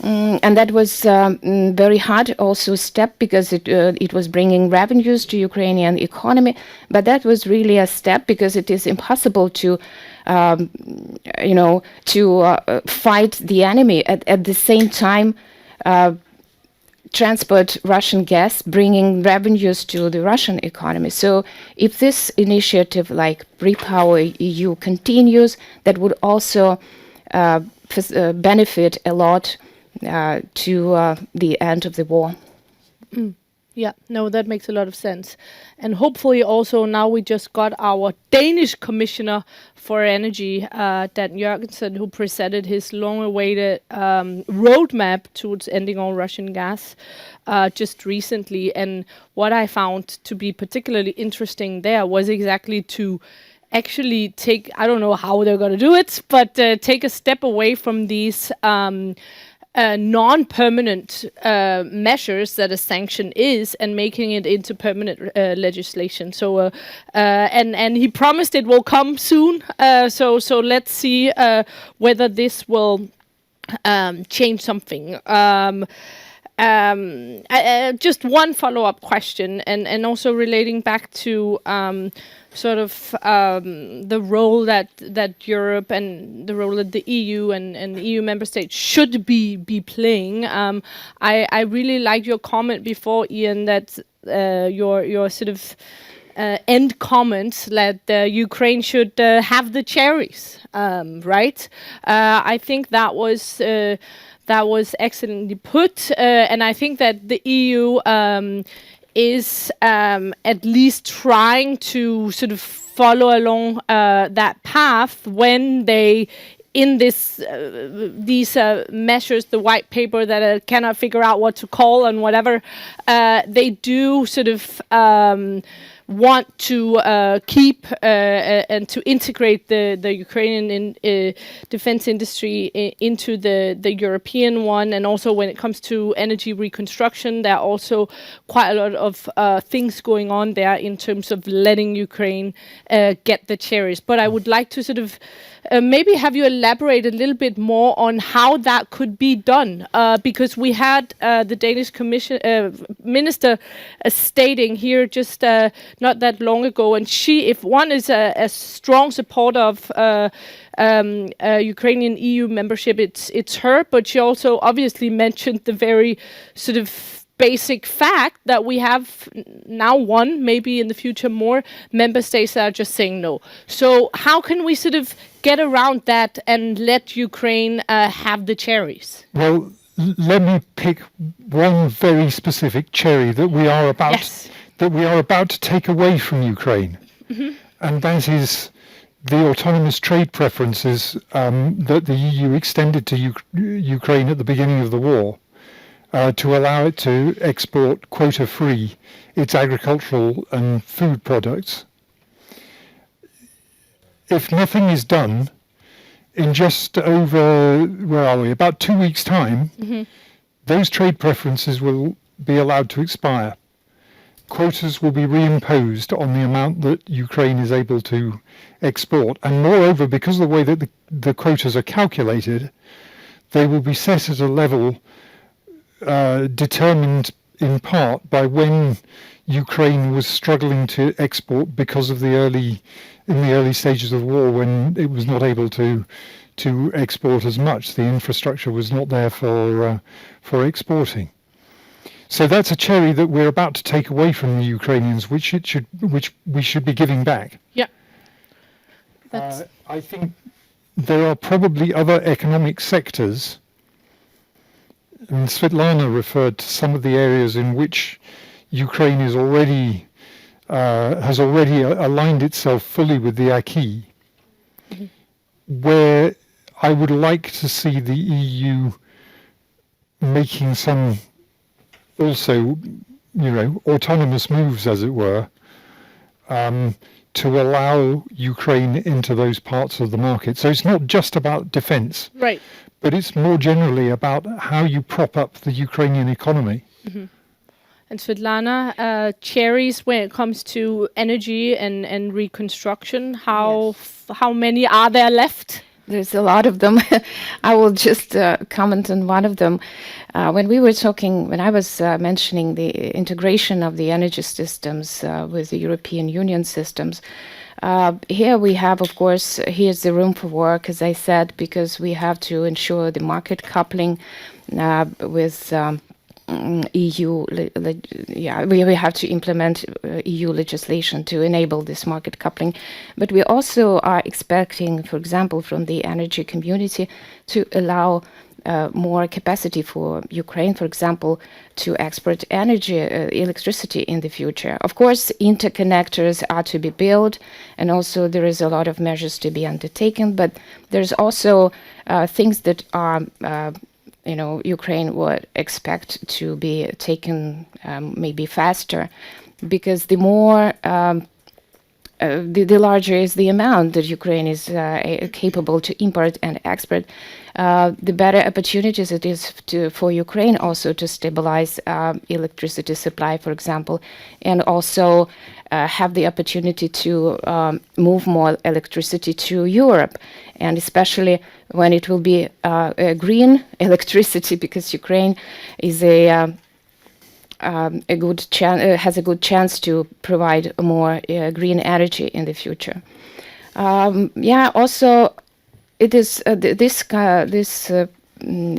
S3: And that was very hard also step, because it was bringing revenues to Ukrainian economy. But that was really a step, because it is impossible to fight the enemy at the same time transport Russian gas, bringing revenues to the Russian economy. So if this initiative like Repower EU continues, that would also benefit a lot to the end of the war.
S1: Yeah, no, that makes a lot of sense. And hopefully also now we just got our Danish Commissioner for Energy, Dan Jørgensen, who presented his long-awaited roadmap towards ending all Russian gas just recently. And what I found to be particularly interesting there was exactly to actually take, I don't know how they're going to do it, but take a step away from these non-permanent measures that a sanction is, and making it into permanent legislation. So, and he promised it will come soon. So let's see whether this will change something. Just one follow-up question, and also relating back to sort of the role that Europe and the role that the EU and the EU member states should be playing. I really liked your comment before, Ian, that your sort of end comment that Ukraine should have the cherries, right? I think that was excellently put, and I think that the EU is at least trying to sort of follow along that path when they, in this these measures, the white paper that I cannot figure out what to call and whatever, they do sort of want to keep and to integrate the Ukrainian defense industry into the European one. And also when it comes to energy reconstruction, there are also quite a lot of things going on there in terms of letting Ukraine get the cherries. But I would like to sort of maybe have you elaborate a little bit more on how that could be done, because we had the Danish minister stating here just not that long ago, and she, if one is a strong supporter of Ukrainian EU membership, it's her, but she also obviously mentioned the very sort of basic fact that we have now one, maybe in the future more, member states that are just saying no. So how can we sort of get around that and let Ukraine have the cherries?
S2: Well, let me pick one very specific cherry that we are about to take away from Ukraine, and that is the autonomous trade preferences that the EU extended to Ukraine at the beginning of the war. To allow it to export quota-free its agricultural and food products. If nothing is done, in just over, about 2 weeks' time, those trade preferences will be allowed to expire. Quotas will be reimposed on the amount that Ukraine is able to export. And moreover, because of the way that the quotas are calculated, they will be set at a level determined in part by when Ukraine was struggling to export because of in the early stages of the war, when it was not able to to export as much. The infrastructure was not there for exporting. So that's a cherry that we're about to take away from the Ukrainians, which we should be giving back.
S1: Yeah.
S2: I think there are probably other economic sectors, and Svitlana referred to some of the areas in which Ukraine is already has already aligned itself fully with the acquis, where I would like to see the EU making some also, autonomous moves, as it were, to allow Ukraine into those parts of the market. So it's not just about defense,
S1: Right.
S2: but it's more generally about how you prop up the Ukrainian economy.
S1: And Svitlana, cherries when it comes to energy and reconstruction, how many are there left?
S3: There's a lot of them. I will just comment on one of them. When I was mentioning the integration of the energy systems with the European Union systems, here we have, of course, here's the room for work, as I said, because we have to ensure the market coupling with EU, we have to implement EU legislation to enable this market coupling. But we also are expecting, for example, from the energy community to allow more capacity for Ukraine, for example, to export energy, electricity in the future. Of course, interconnectors are to be built, and also there is a lot of measures to be undertaken, but there's also things that are Ukraine would expect to be taken maybe faster, because the more the larger is the amount that Ukraine is capable to import and export, the better opportunities it is for Ukraine also to stabilize electricity supply, for example, and also have the opportunity to move more electricity to Europe, and especially when it will be a green electricity, because Ukraine is has a good chance to provide more green energy in the future. Also, it is this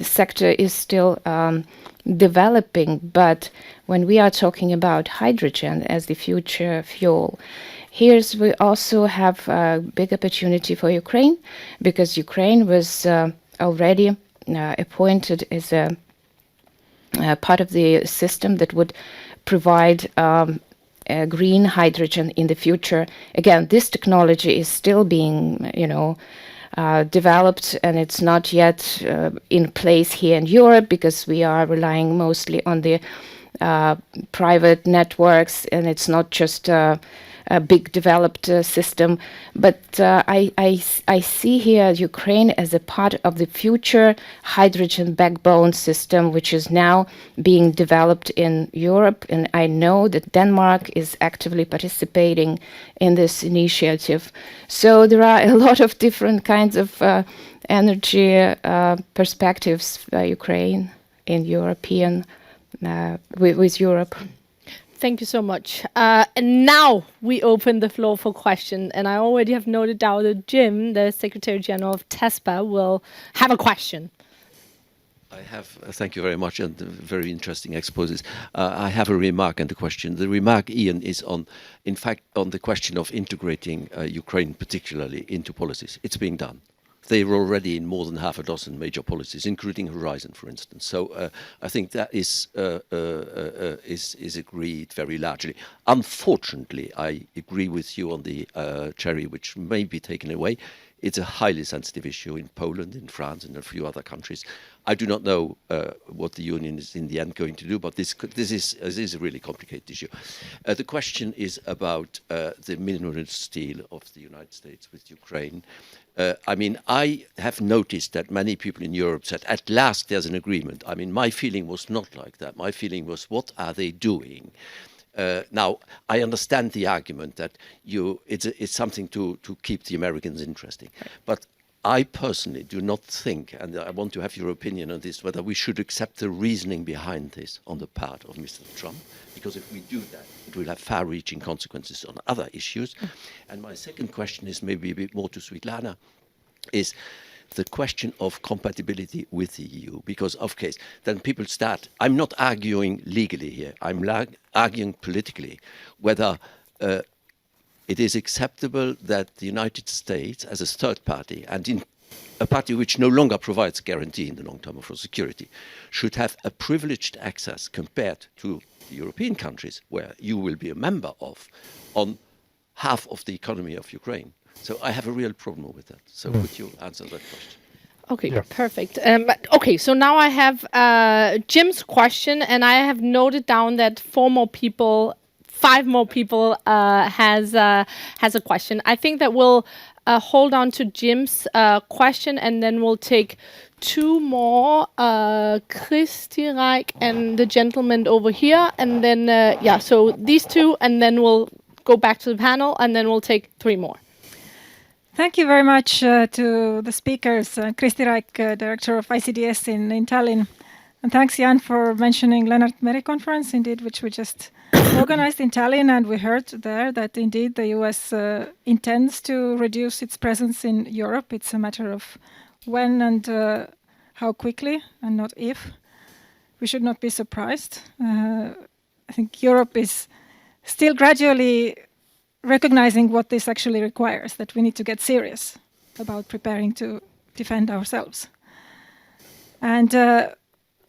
S3: sector is still developing, but when we are talking about hydrogen as the future fuel, we also have a big opportunity for Ukraine, because Ukraine was already appointed as a part of the system that would provide green hydrogen in the future. Again, this technology is still being, developed, and it's not yet in place here in Europe, because we are relying mostly on the private networks, and it's not just a big developed system. But I see here Ukraine as a part of the future hydrogen backbone system, which is now being developed in Europe. And I know that Denmark is actively participating in this initiative. So there are a lot of different kinds of energy perspectives for Ukraine in European with Europe.
S1: Thank you so much. And now we open the floor for questions. And I already have noted down that Jim, the Secretary General of TEPSA, will have a question.
S4: Thank you very much, and very interesting exposes. I have a remark and a question. The remark, Ian, is on the question of integrating Ukraine particularly into policies. It's being done. They're already in more than half a dozen major policies, including Horizon, for instance. So I think that is agreed very largely. Unfortunately, I agree with you on the cherry, which may be taken away. It's a highly sensitive issue in Poland, in France, and a few other countries. I do not know what the Union is in the end going to do, but this is a really complicated issue. The question is about the minerals deal of the United States with Ukraine. I have noticed that many people in Europe said, at last there's an agreement. My feeling was not like that. My feeling was, what are they doing? Now, I understand the argument that it's something to keep the Americans interested. But I personally do not think, and I want to have your opinion on this, whether we should accept the reasoning behind this on the part of Mr. Trump, because if we do that, it will have far-reaching consequences on other issues. And my second question is maybe a bit more to Svitlana, is the question of compatibility with the EU, because of course, then people start. I'm not arguing legally here. I'm arguing politically whether it is acceptable that the United States, as a third party, and in a party which no longer provides guarantee in the long term for security, should have a privileged access compared to the European countries, where you will be a member of, on half of the economy of Ukraine. So I have a real problem with that. So could you answer that question?
S1: Okay,
S2: Yeah.
S1: perfect. Okay, so now I have Jim's question, and I have noted down that five more people has a question. I think that we'll hold on to Jim's question, and then we'll take two more, Kristi Reich and the gentleman over here, and then so these two, and then we'll go back to the panel, and then we'll take three more.
S5: Thank you very much to the speakers, Kristi Reich, Director of ICDS in Tallinn. And thanks, Jan, for mentioning Lennart Meri Conference, indeed, which we just organized in Tallinn. And we heard there that indeed the US intends to reduce its presence in Europe. It's a matter of when and how quickly, and not if. We should not be surprised. I think Europe is still gradually recognizing what this actually requires, that we need to get serious about preparing to defend ourselves. And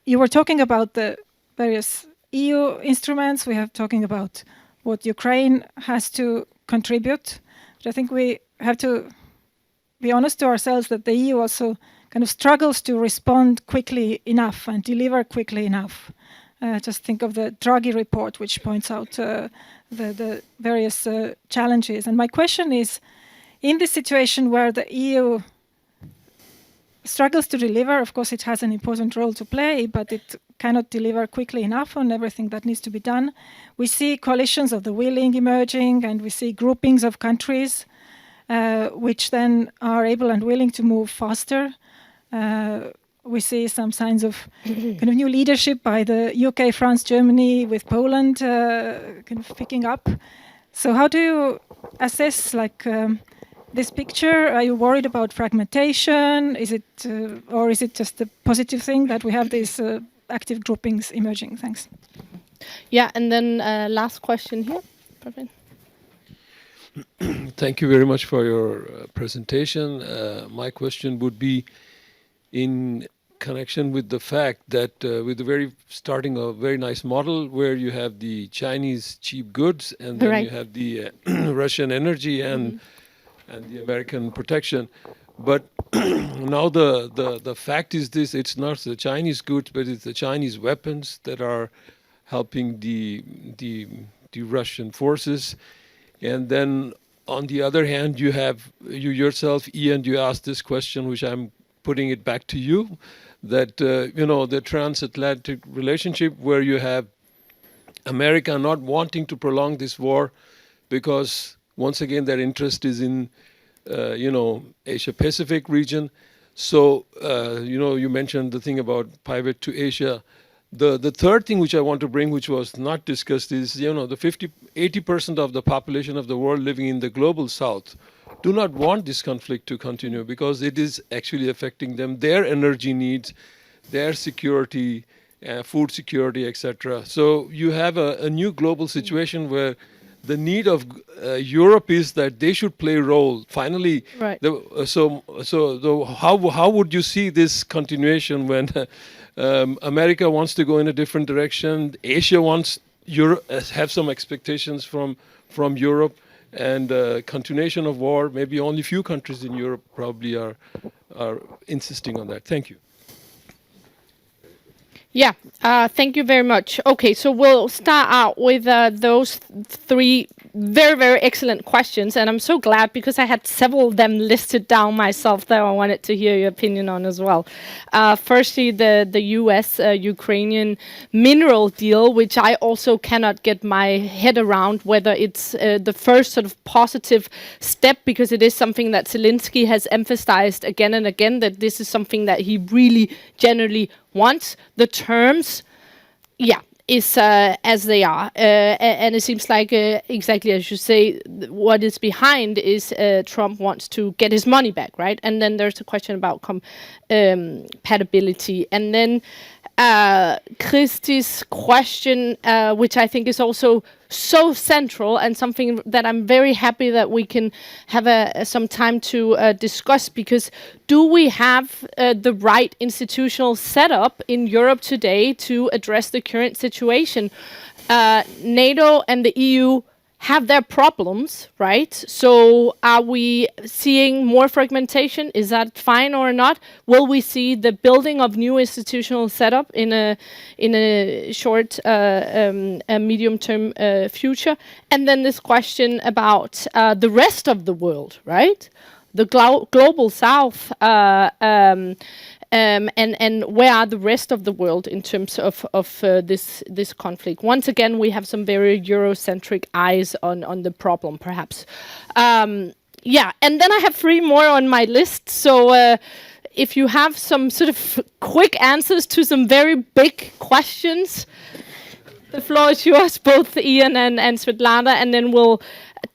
S5: you were talking about the various EU instruments. We have talking about what Ukraine has to contribute. But I think we have to be honest to ourselves that the EU also kind of struggles to respond quickly enough and deliver quickly enough. Just think of the Draghi report, which points out the various challenges. And my question is, in this situation where the EU struggles to deliver, of course it has an important role to play, but it cannot deliver quickly enough on everything that needs to be done. We see coalitions of the willing emerging, and we see groupings of countries which then are able and willing to move faster. We see some signs of kind of new leadership by the UK, France, Germany, with Poland kind of picking up. So how do you assess this picture? Are you worried about fragmentation? Is it, or is it just a positive thing that we have these active groupings emerging? Thanks.
S1: Yeah, and then last question here. Perfect.
S6: Thank you very much for your presentation. My question would be in connection with the fact that with the starting a very nice model where you have the Chinese cheap goods and then you have the Russian energy and the American protection. But now the fact is this: it's not the Chinese goods, but it's the Chinese weapons that are helping the Russian forces. And then on the other hand, you yourself, Ian, you asked this question, which I'm putting it back to you, that the transatlantic relationship where you have America not wanting to prolong this war because once again their interest is in Asia-Pacific region. So you mentioned the thing about pivot to Asia. The third thing which I want to bring, which was not discussed, is the 80% of the population of the world living in the global south do not want this conflict to continue because it is actually affecting them, their energy needs, their security, food security, etc. So you have a new global situation where the need of Europe is that they should play a role. Finally,
S1: right.
S6: How would you see this continuation when America wants to go in a different direction, Asia wants Europe have some expectations from Europe, and continuation of war? Maybe only few countries in Europe probably are insisting on that. Thank you.
S1: Yeah, thank you very much. Okay, so we'll start out with those three very, very excellent questions. And I'm so glad because I had several of them listed down myself that I wanted to hear your opinion on as well. Firstly, the US-Ukrainian mineral deal, which I also cannot get my head around whether it's the first sort of positive step, because it is something that Zelensky has emphasized again and again, that this is something that he really generally wants. The terms, yeah, as they are, and it seems like exactly as you say, what is behind is Trump wants to get his money back, right? And then there's a question about compatibility, and then Christie's question, which I think is also so central and something that I'm very happy that we can have some time to discuss, because do we have the right institutional setup in Europe today to address the current situation? NATO and the EU have their problems, right? So are we seeing more fragmentation? Is that fine or not? Will we see the building of new institutional setup in a short, medium-term future? And then this question about the rest of the world, right? The global south, and where are the rest of the world in terms of this conflict? Once again, we have some very Eurocentric eyes on the problem, perhaps. Yeah, and then I have 3 more on my list. So if you have some sort of quick answers to some very big questions, the floor is yours, both Ian and Svitlana, and then we'll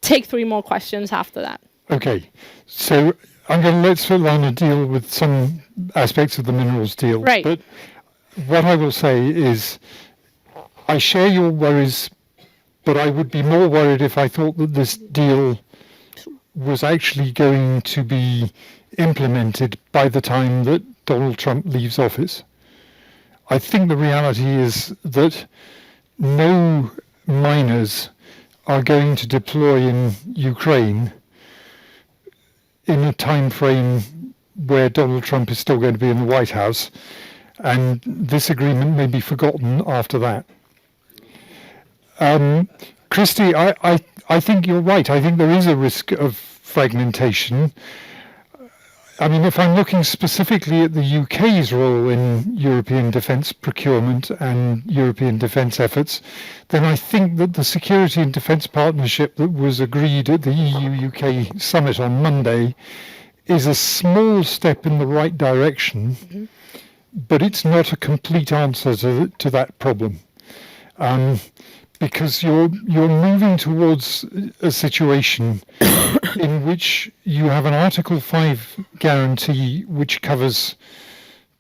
S1: take 3 more questions after that.
S2: Okay, so I'm going to let Svitlana deal with some aspects of the minerals deal.
S1: Right.
S2: But what I will say is I share your worries, but I would be more worried if I thought that this deal was actually going to be implemented by the time that Donald Trump leaves office. I think the reality is that no miners are going to deploy in Ukraine in a time frame where Donald Trump is still going to be in the White House, and this agreement may be forgotten after that. Christy, I think you're right. I think there is a risk of fragmentation. I mean, if I'm looking specifically at the UK's role in European defence procurement and European defence efforts, then I think that the security and defence partnership that was agreed at the EU-UK summit on Monday is a small step in the right direction, but it's not a complete answer to that problem. Because you're moving towards a situation in which you have an Article 5 guarantee which covers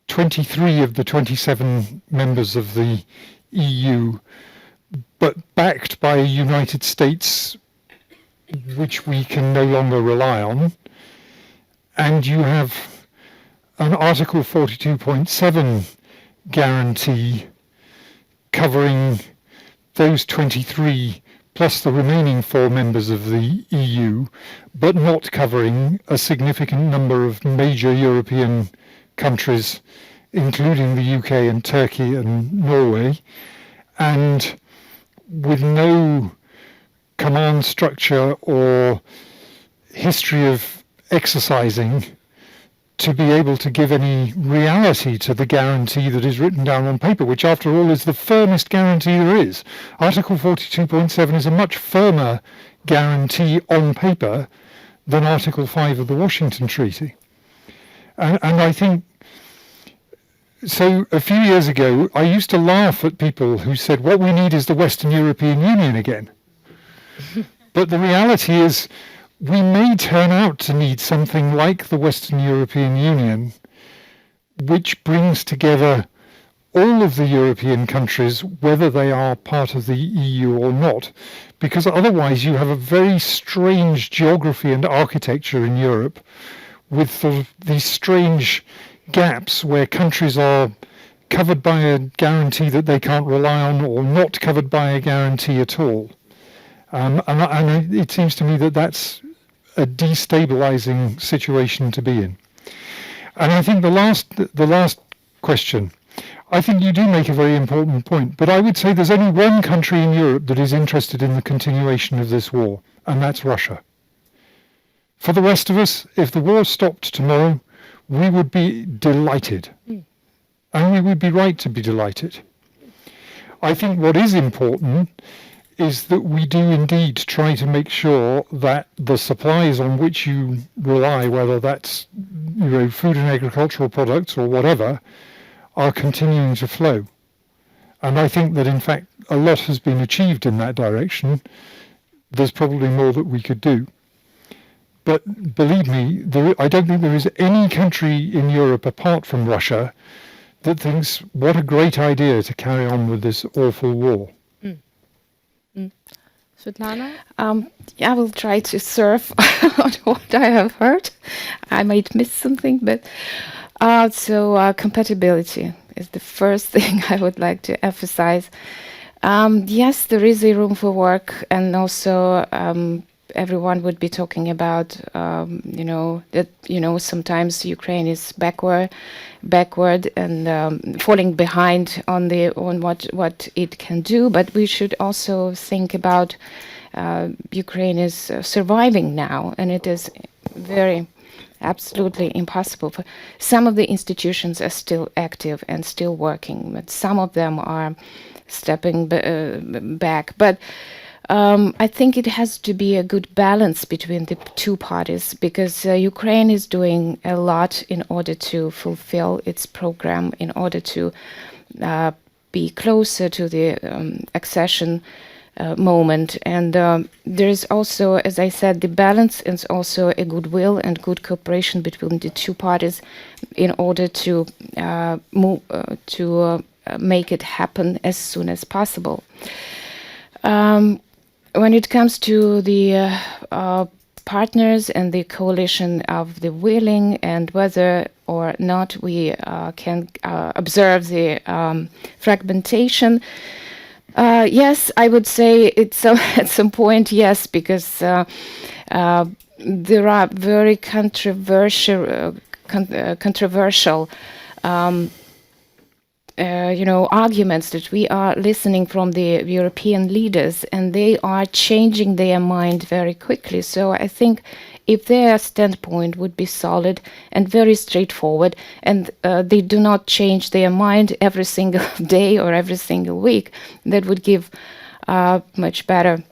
S2: 23 of the 27 members of the EU, but backed by a United States which we can no longer rely on. And you have an Article 42.7 guarantee covering those 23 plus the remaining 4 members of the EU, but not covering a significant number of major European countries, including the UK and Turkey and Norway, and with no command structure or history of exercising to be able to give any reality to the guarantee that is written down on paper, which after all is the firmest guarantee there is. Article 42.7 is a much firmer guarantee on paper than Article 5 of the Washington Treaty. And I think, so a few years ago, I used to laugh at people who said, what we need is the Western European Union again. But the reality is, we may turn out to need something like the Western European Union, which brings together all of the European countries, whether they are part of the EU or not, because otherwise you have a very strange geography and architecture in Europe with these strange gaps where countries are covered by a guarantee that they can't rely on or not covered by a guarantee at all. And it seems to me that that's a destabilizing situation to be in. And I think the last question, I think you do make a very important point, but I would say there's only one country in Europe that is interested in the continuation of this war, and that's Russia. For the rest of us, if the war stopped tomorrow, we would be delighted. And we would be right to be delighted. I think what is important is that we do indeed try to make sure that the supplies on which you rely, whether that's food and agricultural products or whatever, are continuing to flow. And I think that, in fact, a lot has been achieved in that direction. There's probably more that we could do. But believe me, I don't think there is any country in Europe apart from Russia that thinks what a great idea to carry on with this awful war.
S1: Svitlana?
S3: I will try to surf on what I have heard. I might miss something, but compatibility is the first thing I would like to emphasize. Yes, there is a room for work, and also everyone would be talking about, that sometimes Ukraine is backward and falling behind on what it can do. But we should also think about Ukraine is surviving now, and it is absolutely impossible. Some of the institutions are still active and still working, but some of them are stepping back. But I think it has to be a good balance between the two parties, because Ukraine is doing a lot in order to fulfill its program, in order to be closer to the accession moment. And there is also, as I said, the balance is also a goodwill and good cooperation between the two parties in order to make it happen as soon as possible. When it comes to the partners and the coalition of the willing, and whether or not we can observe the fragmentation, yes, I would say it's at some point, yes, because there are very controversial arguments that we are listening from the European leaders, and they are changing their mind very quickly. So I think if their standpoint would be solid and very straightforward, and they do not change their mind every single day or every single week, that would give much better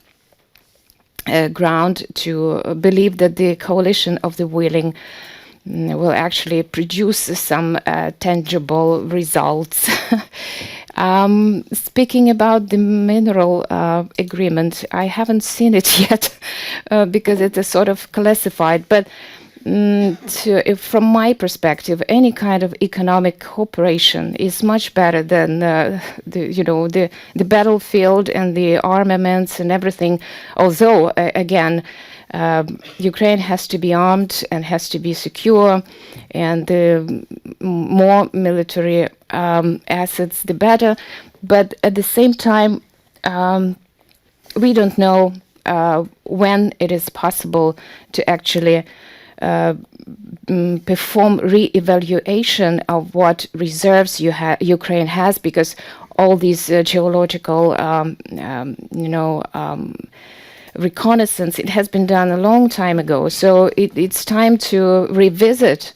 S3: ground to believe that the coalition of the willing will actually produce some tangible results. Speaking about the mineral agreement, I haven't seen it yet because it is sort of classified. But from my perspective, any kind of economic cooperation is much better than the battlefield and the armaments and everything. Although, again, Ukraine has to be armed and has to be secure, and the more military assets, the better. But at the same time, we don't know when it is possible to actually perform re-evaluation of what reserves Ukraine has, because all these geological, reconnaissance, it has been done a long time ago. So it's time to revisit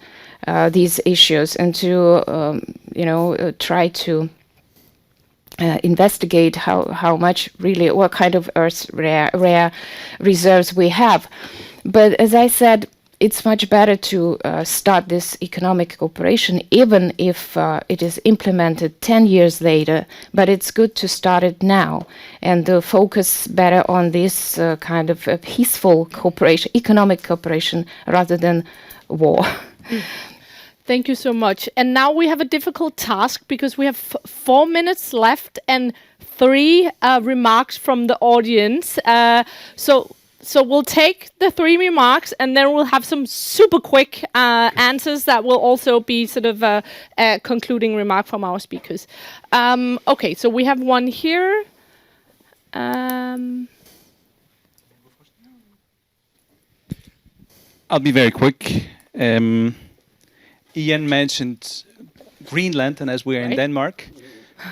S3: these issues and to try to investigate how much really, what kind of earth rare reserves we have. But as I said, it's much better to start this economic cooperation, even if it is implemented 10 years later. But it's good to start it now and focus better on this kind of peaceful cooperation, economic cooperation, rather than war.
S1: Thank you so much. And now we have a difficult task, because we have 4 minutes left and 3 remarks from the audience. So we'll take the 3 remarks, and then we'll have some super quick answers that will also be sort of a concluding remark from our speakers. Okay, so we have one here.
S7: I'll be very quick. Ian mentioned Greenland, and as we're in Denmark,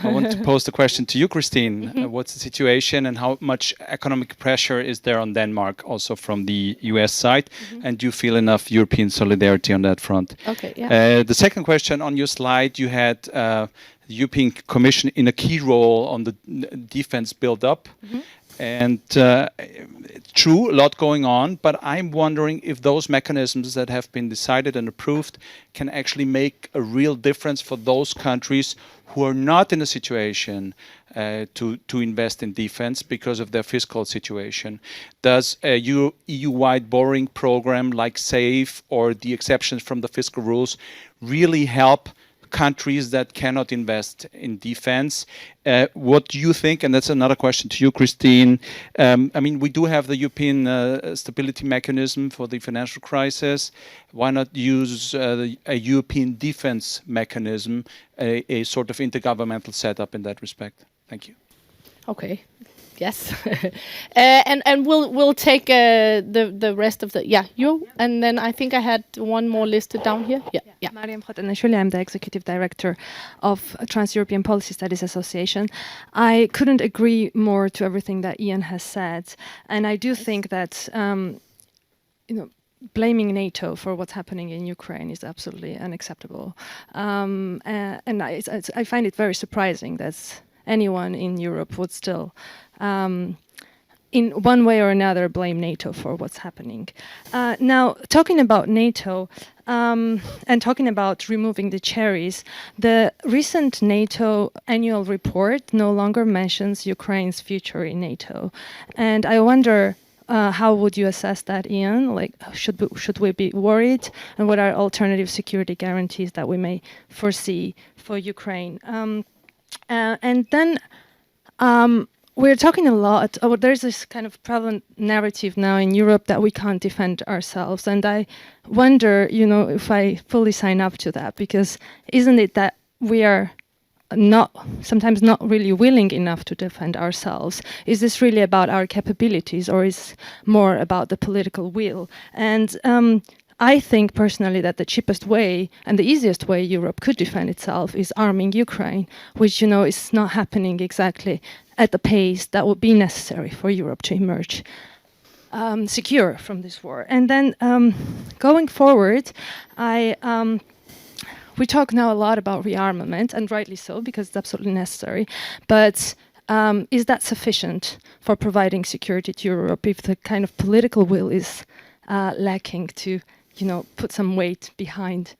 S7: I want to pose the question to you, Christine. What's the situation, and how much economic pressure is there on Denmark, also from the US side? And do you feel enough European solidarity on that front?
S1: Okay, yeah.
S7: The second question, on your slide, you had the European Commission in a key role on the defense build-up. And true, a lot going on, but I'm wondering if those mechanisms that have been decided and approved can actually make a real difference for those countries who are not in a situation to invest in defense because of their fiscal situation. Does a EU-wide borrowing program like SAFE or the exceptions from the fiscal rules really help countries that cannot invest in defense? What do you think? And that's another question to you, Christine. I mean, we do have the European stability mechanism for the financial crisis. Why not use a European defense mechanism, a sort of intergovernmental setup in that respect? Thank you.
S1: Okay. Yes, and we'll take the rest of the you, and then I think I had one more listed down here. Yeah.
S8: Mariam Khotanashvili, I'm the executive director of Trans-European Policy Studies Association. I couldn't agree more to everything that Ian has said, and I do think that blaming NATO for what's happening in Ukraine is absolutely unacceptable, and I find it very surprising that anyone in Europe would still in one way or another blame NATO for what's happening. Now, talking about NATO and talking about removing the cherries, the recent NATO annual report no longer mentions Ukraine's future in NATO. And I wonder, how would you assess that, Ian? Like, should we be worried? And what are alternative security guarantees that we may foresee for Ukraine? And then we're talking a lot, there's this kind of prevalent narrative now in Europe that we can't defend ourselves. And I wonder, if I fully sign up to that, because isn't it that we are sometimes not really willing enough to defend ourselves? Is this really about our capabilities, or is more about the political will? And I think personally that the cheapest way and the easiest way Europe could defend itself is arming Ukraine, which, is not happening exactly at the pace that would be necessary for Europe to emerge secure from this war. And then going forward, we talk now a lot about rearmament, and rightly so, because it's absolutely necessary. But is that sufficient for providing security to Europe if the kind of political will is lacking to put some weight behind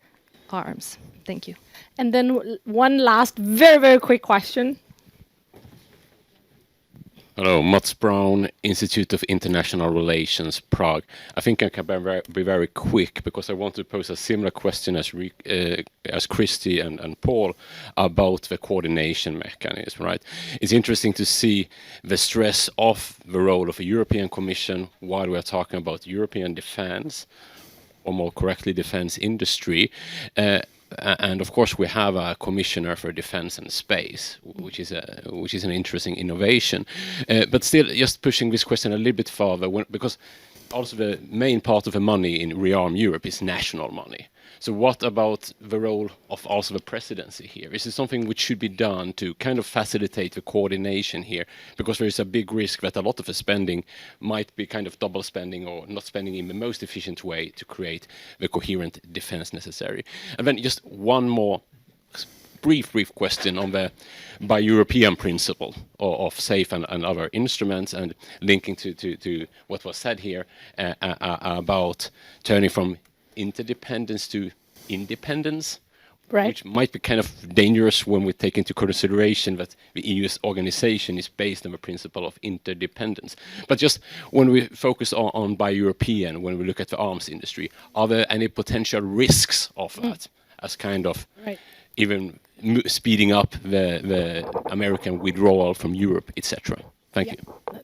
S8: arms? Thank you.
S1: And then one last very, very quick question.
S9: Hello, Mats Brown, Institute of International Relations, Prague. I think I can be very quick because I want to pose a similar question as Christy and Paul about the coordination mechanism, right? It's interesting to see the stress of the role of a European Commission while we are talking about European defense, or more correctly, defense industry. And of course, we have a commissioner for defense and space, which is an interesting innovation. But still, just pushing this question a little bit further, because also the main part of the money in Rearm Europe is national money. So what about the role of also the presidency here? Is it something which should be done to kind of facilitate the coordination here? Because there is a big risk that a lot of the spending might be kind of double spending or not spending in the most efficient way to create the coherent defense necessary. And then just one more brief question on the bi-European principle of SAFE and other instruments, and linking to what was said here about turning from interdependence to independence,
S1: right,
S9: which might be kind of dangerous when we take into consideration that the EU's organization is based on the principle of interdependence. But just when we focus on bi-European, when we look at the arms industry, are there any potential risks of that as kind of even speeding up the American withdrawal from Europe, etc.? Thank you.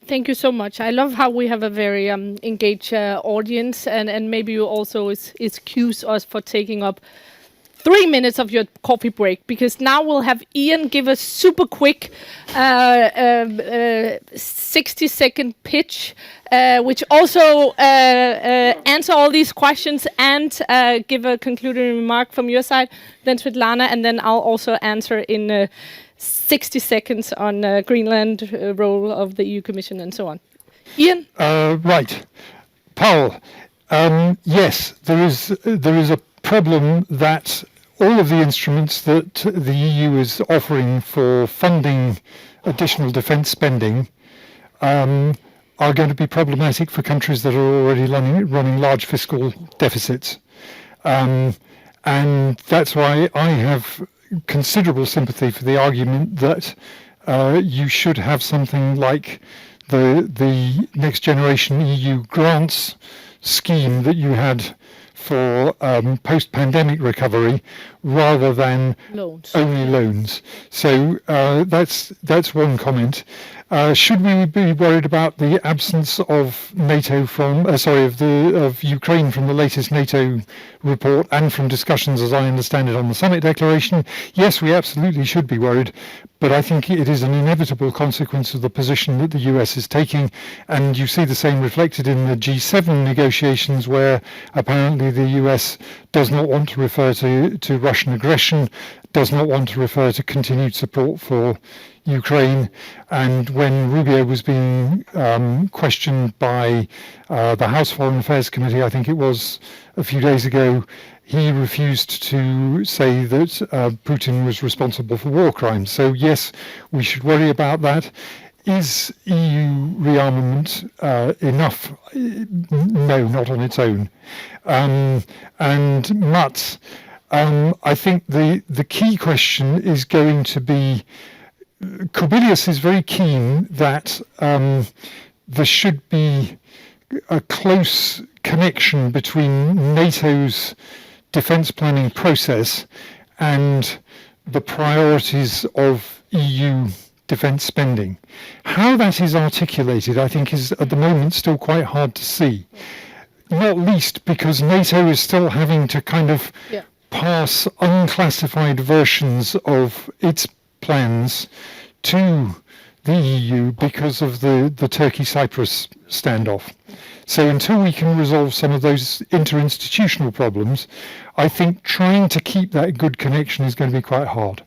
S1: Thank you so much. I love how we have a very engaged audience, and maybe you also excuse us for taking up 3 minutes of your coffee break, because now we'll have Ian give a super quick 60-second pitch, which also answer all these questions and give a concluding remark from your side. Then Svitlana, and then I'll also answer in 60 seconds on Greenland, role of the EU Commission, and so on. Ian?
S2: Right. Paul, yes, there is a problem that all of the instruments that the EU is offering for funding additional defence spending are going to be problematic for countries that are already running large fiscal deficits. And that's why I have considerable sympathy for the argument that you should have something like the Next Generation EU grants scheme that you had for post-pandemic recovery, rather than only loans. So that's one comment. Should we be worried about the absence of NATO of Ukraine from the latest NATO report and from discussions, as I understand it, on the summit declaration? Yes, we absolutely should be worried, but I think it is an inevitable consequence of the position that the US is taking, and you see the same reflected in the G7 negotiations, where apparently the US does not want to refer to Russian aggression, does not want to refer to continued support for Ukraine. And when Rubio was being questioned by the House Foreign Affairs Committee, I think it was a few days ago, he refused to say that Putin was responsible for war crimes. So yes, we should worry about that. Is EU rearmament enough? No, not on its own. I think the key question is going to be, Kubilius is very keen that there should be a close connection between NATO's defence planning process and the priorities of EU defence spending. How that is articulated, I think, is at the moment still quite hard to see. Not least because NATO is still having to kind of pass unclassified versions of its plans to the EU because of the Turkey-Cyprus standoff. So until we can resolve some of those interinstitutional problems, I think trying to keep that good connection is going to be quite hard.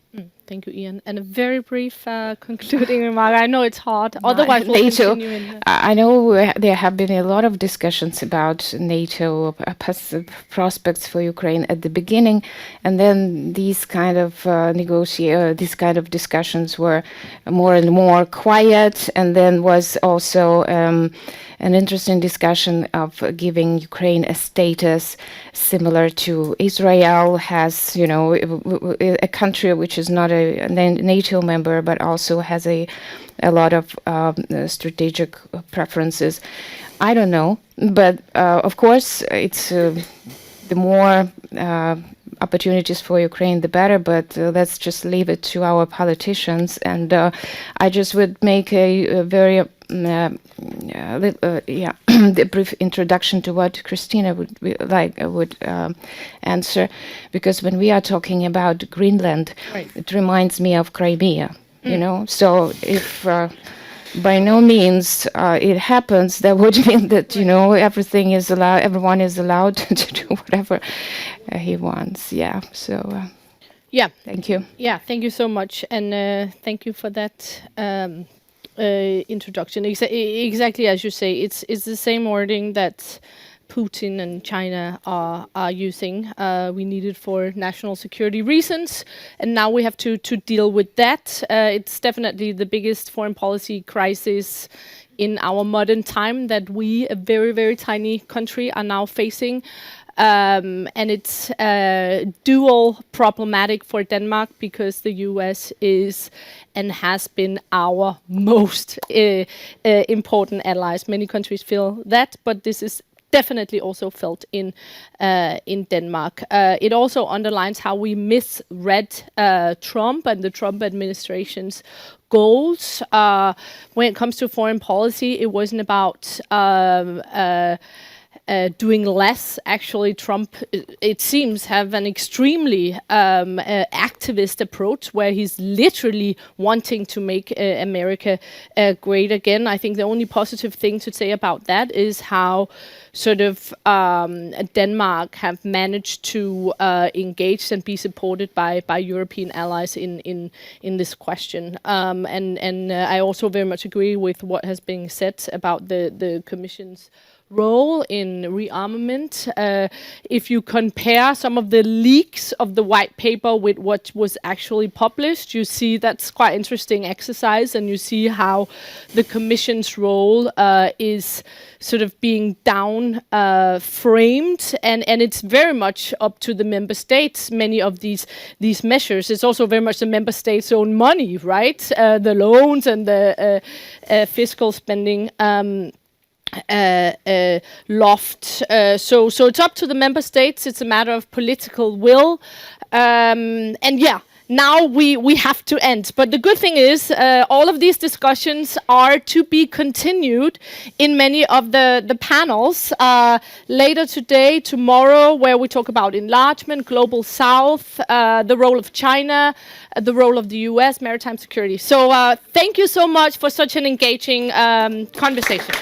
S1: Thank you, Ian. And a very brief concluding remark. I know it's hard. Otherwise, we'll
S3: NATO.
S1: continue in
S3: I know there have been a lot of discussions about NATO prospects for Ukraine at the beginning, and then these kind of these kind of discussions were more and more quiet. And then was also an interesting discussion of giving Ukraine a status similar to Israel has, a country which is not a NATO member, but also has a lot of strategic preferences. I don't know, but of course, it's the more opportunities for Ukraine, the better. But let's just leave it to our politicians. And I just would make a very the brief introduction to what Christina would answer, because when we are talking about Greenland, it reminds me of Crimea. So if by no means it happens, that would mean that everyone is allowed to do whatever he wants. So thank you.
S1: Thank you so much, and thank you for that introduction. Exactly as you say, it's the same wording that Putin and China are using. We need it for national security reasons, and now we have to deal with that. It's definitely the biggest foreign policy crisis in our modern time that we, a very, very tiny country, are now facing. And it's dual problematic for Denmark because the US is and has been our most important allies. Many countries feel that, but this is definitely also felt in Denmark. It also underlines how we misread Trump and the Trump administration's goals. When it comes to foreign policy, it wasn't about doing less. Actually, Trump, it seems, have an extremely activist approach where he's literally wanting to make America great again. I think the only positive thing to say about that is how sort of Denmark have managed to engage and be supported by European allies in this question. And I also very much agree with what has been said about the Commission's role in rearmament. If you compare some of the leaks of the white paper with what was actually published, you see that's quite interesting exercise, and you see how the Commission's role is sort of being down framed, and it's very much up to the member states. Many of these measures, it's also very much the member states' own money, right? The loans and the fiscal spending. Loft. So it's up to the member states. It's a matter of political will, and yeah. Now we have to end. But the good thing is all of these discussions are to be continued in many of the panels later today, tomorrow, where we talk about enlargement, global south, the role of China, the role of the US, maritime security. So thank you so much for such an engaging conversation.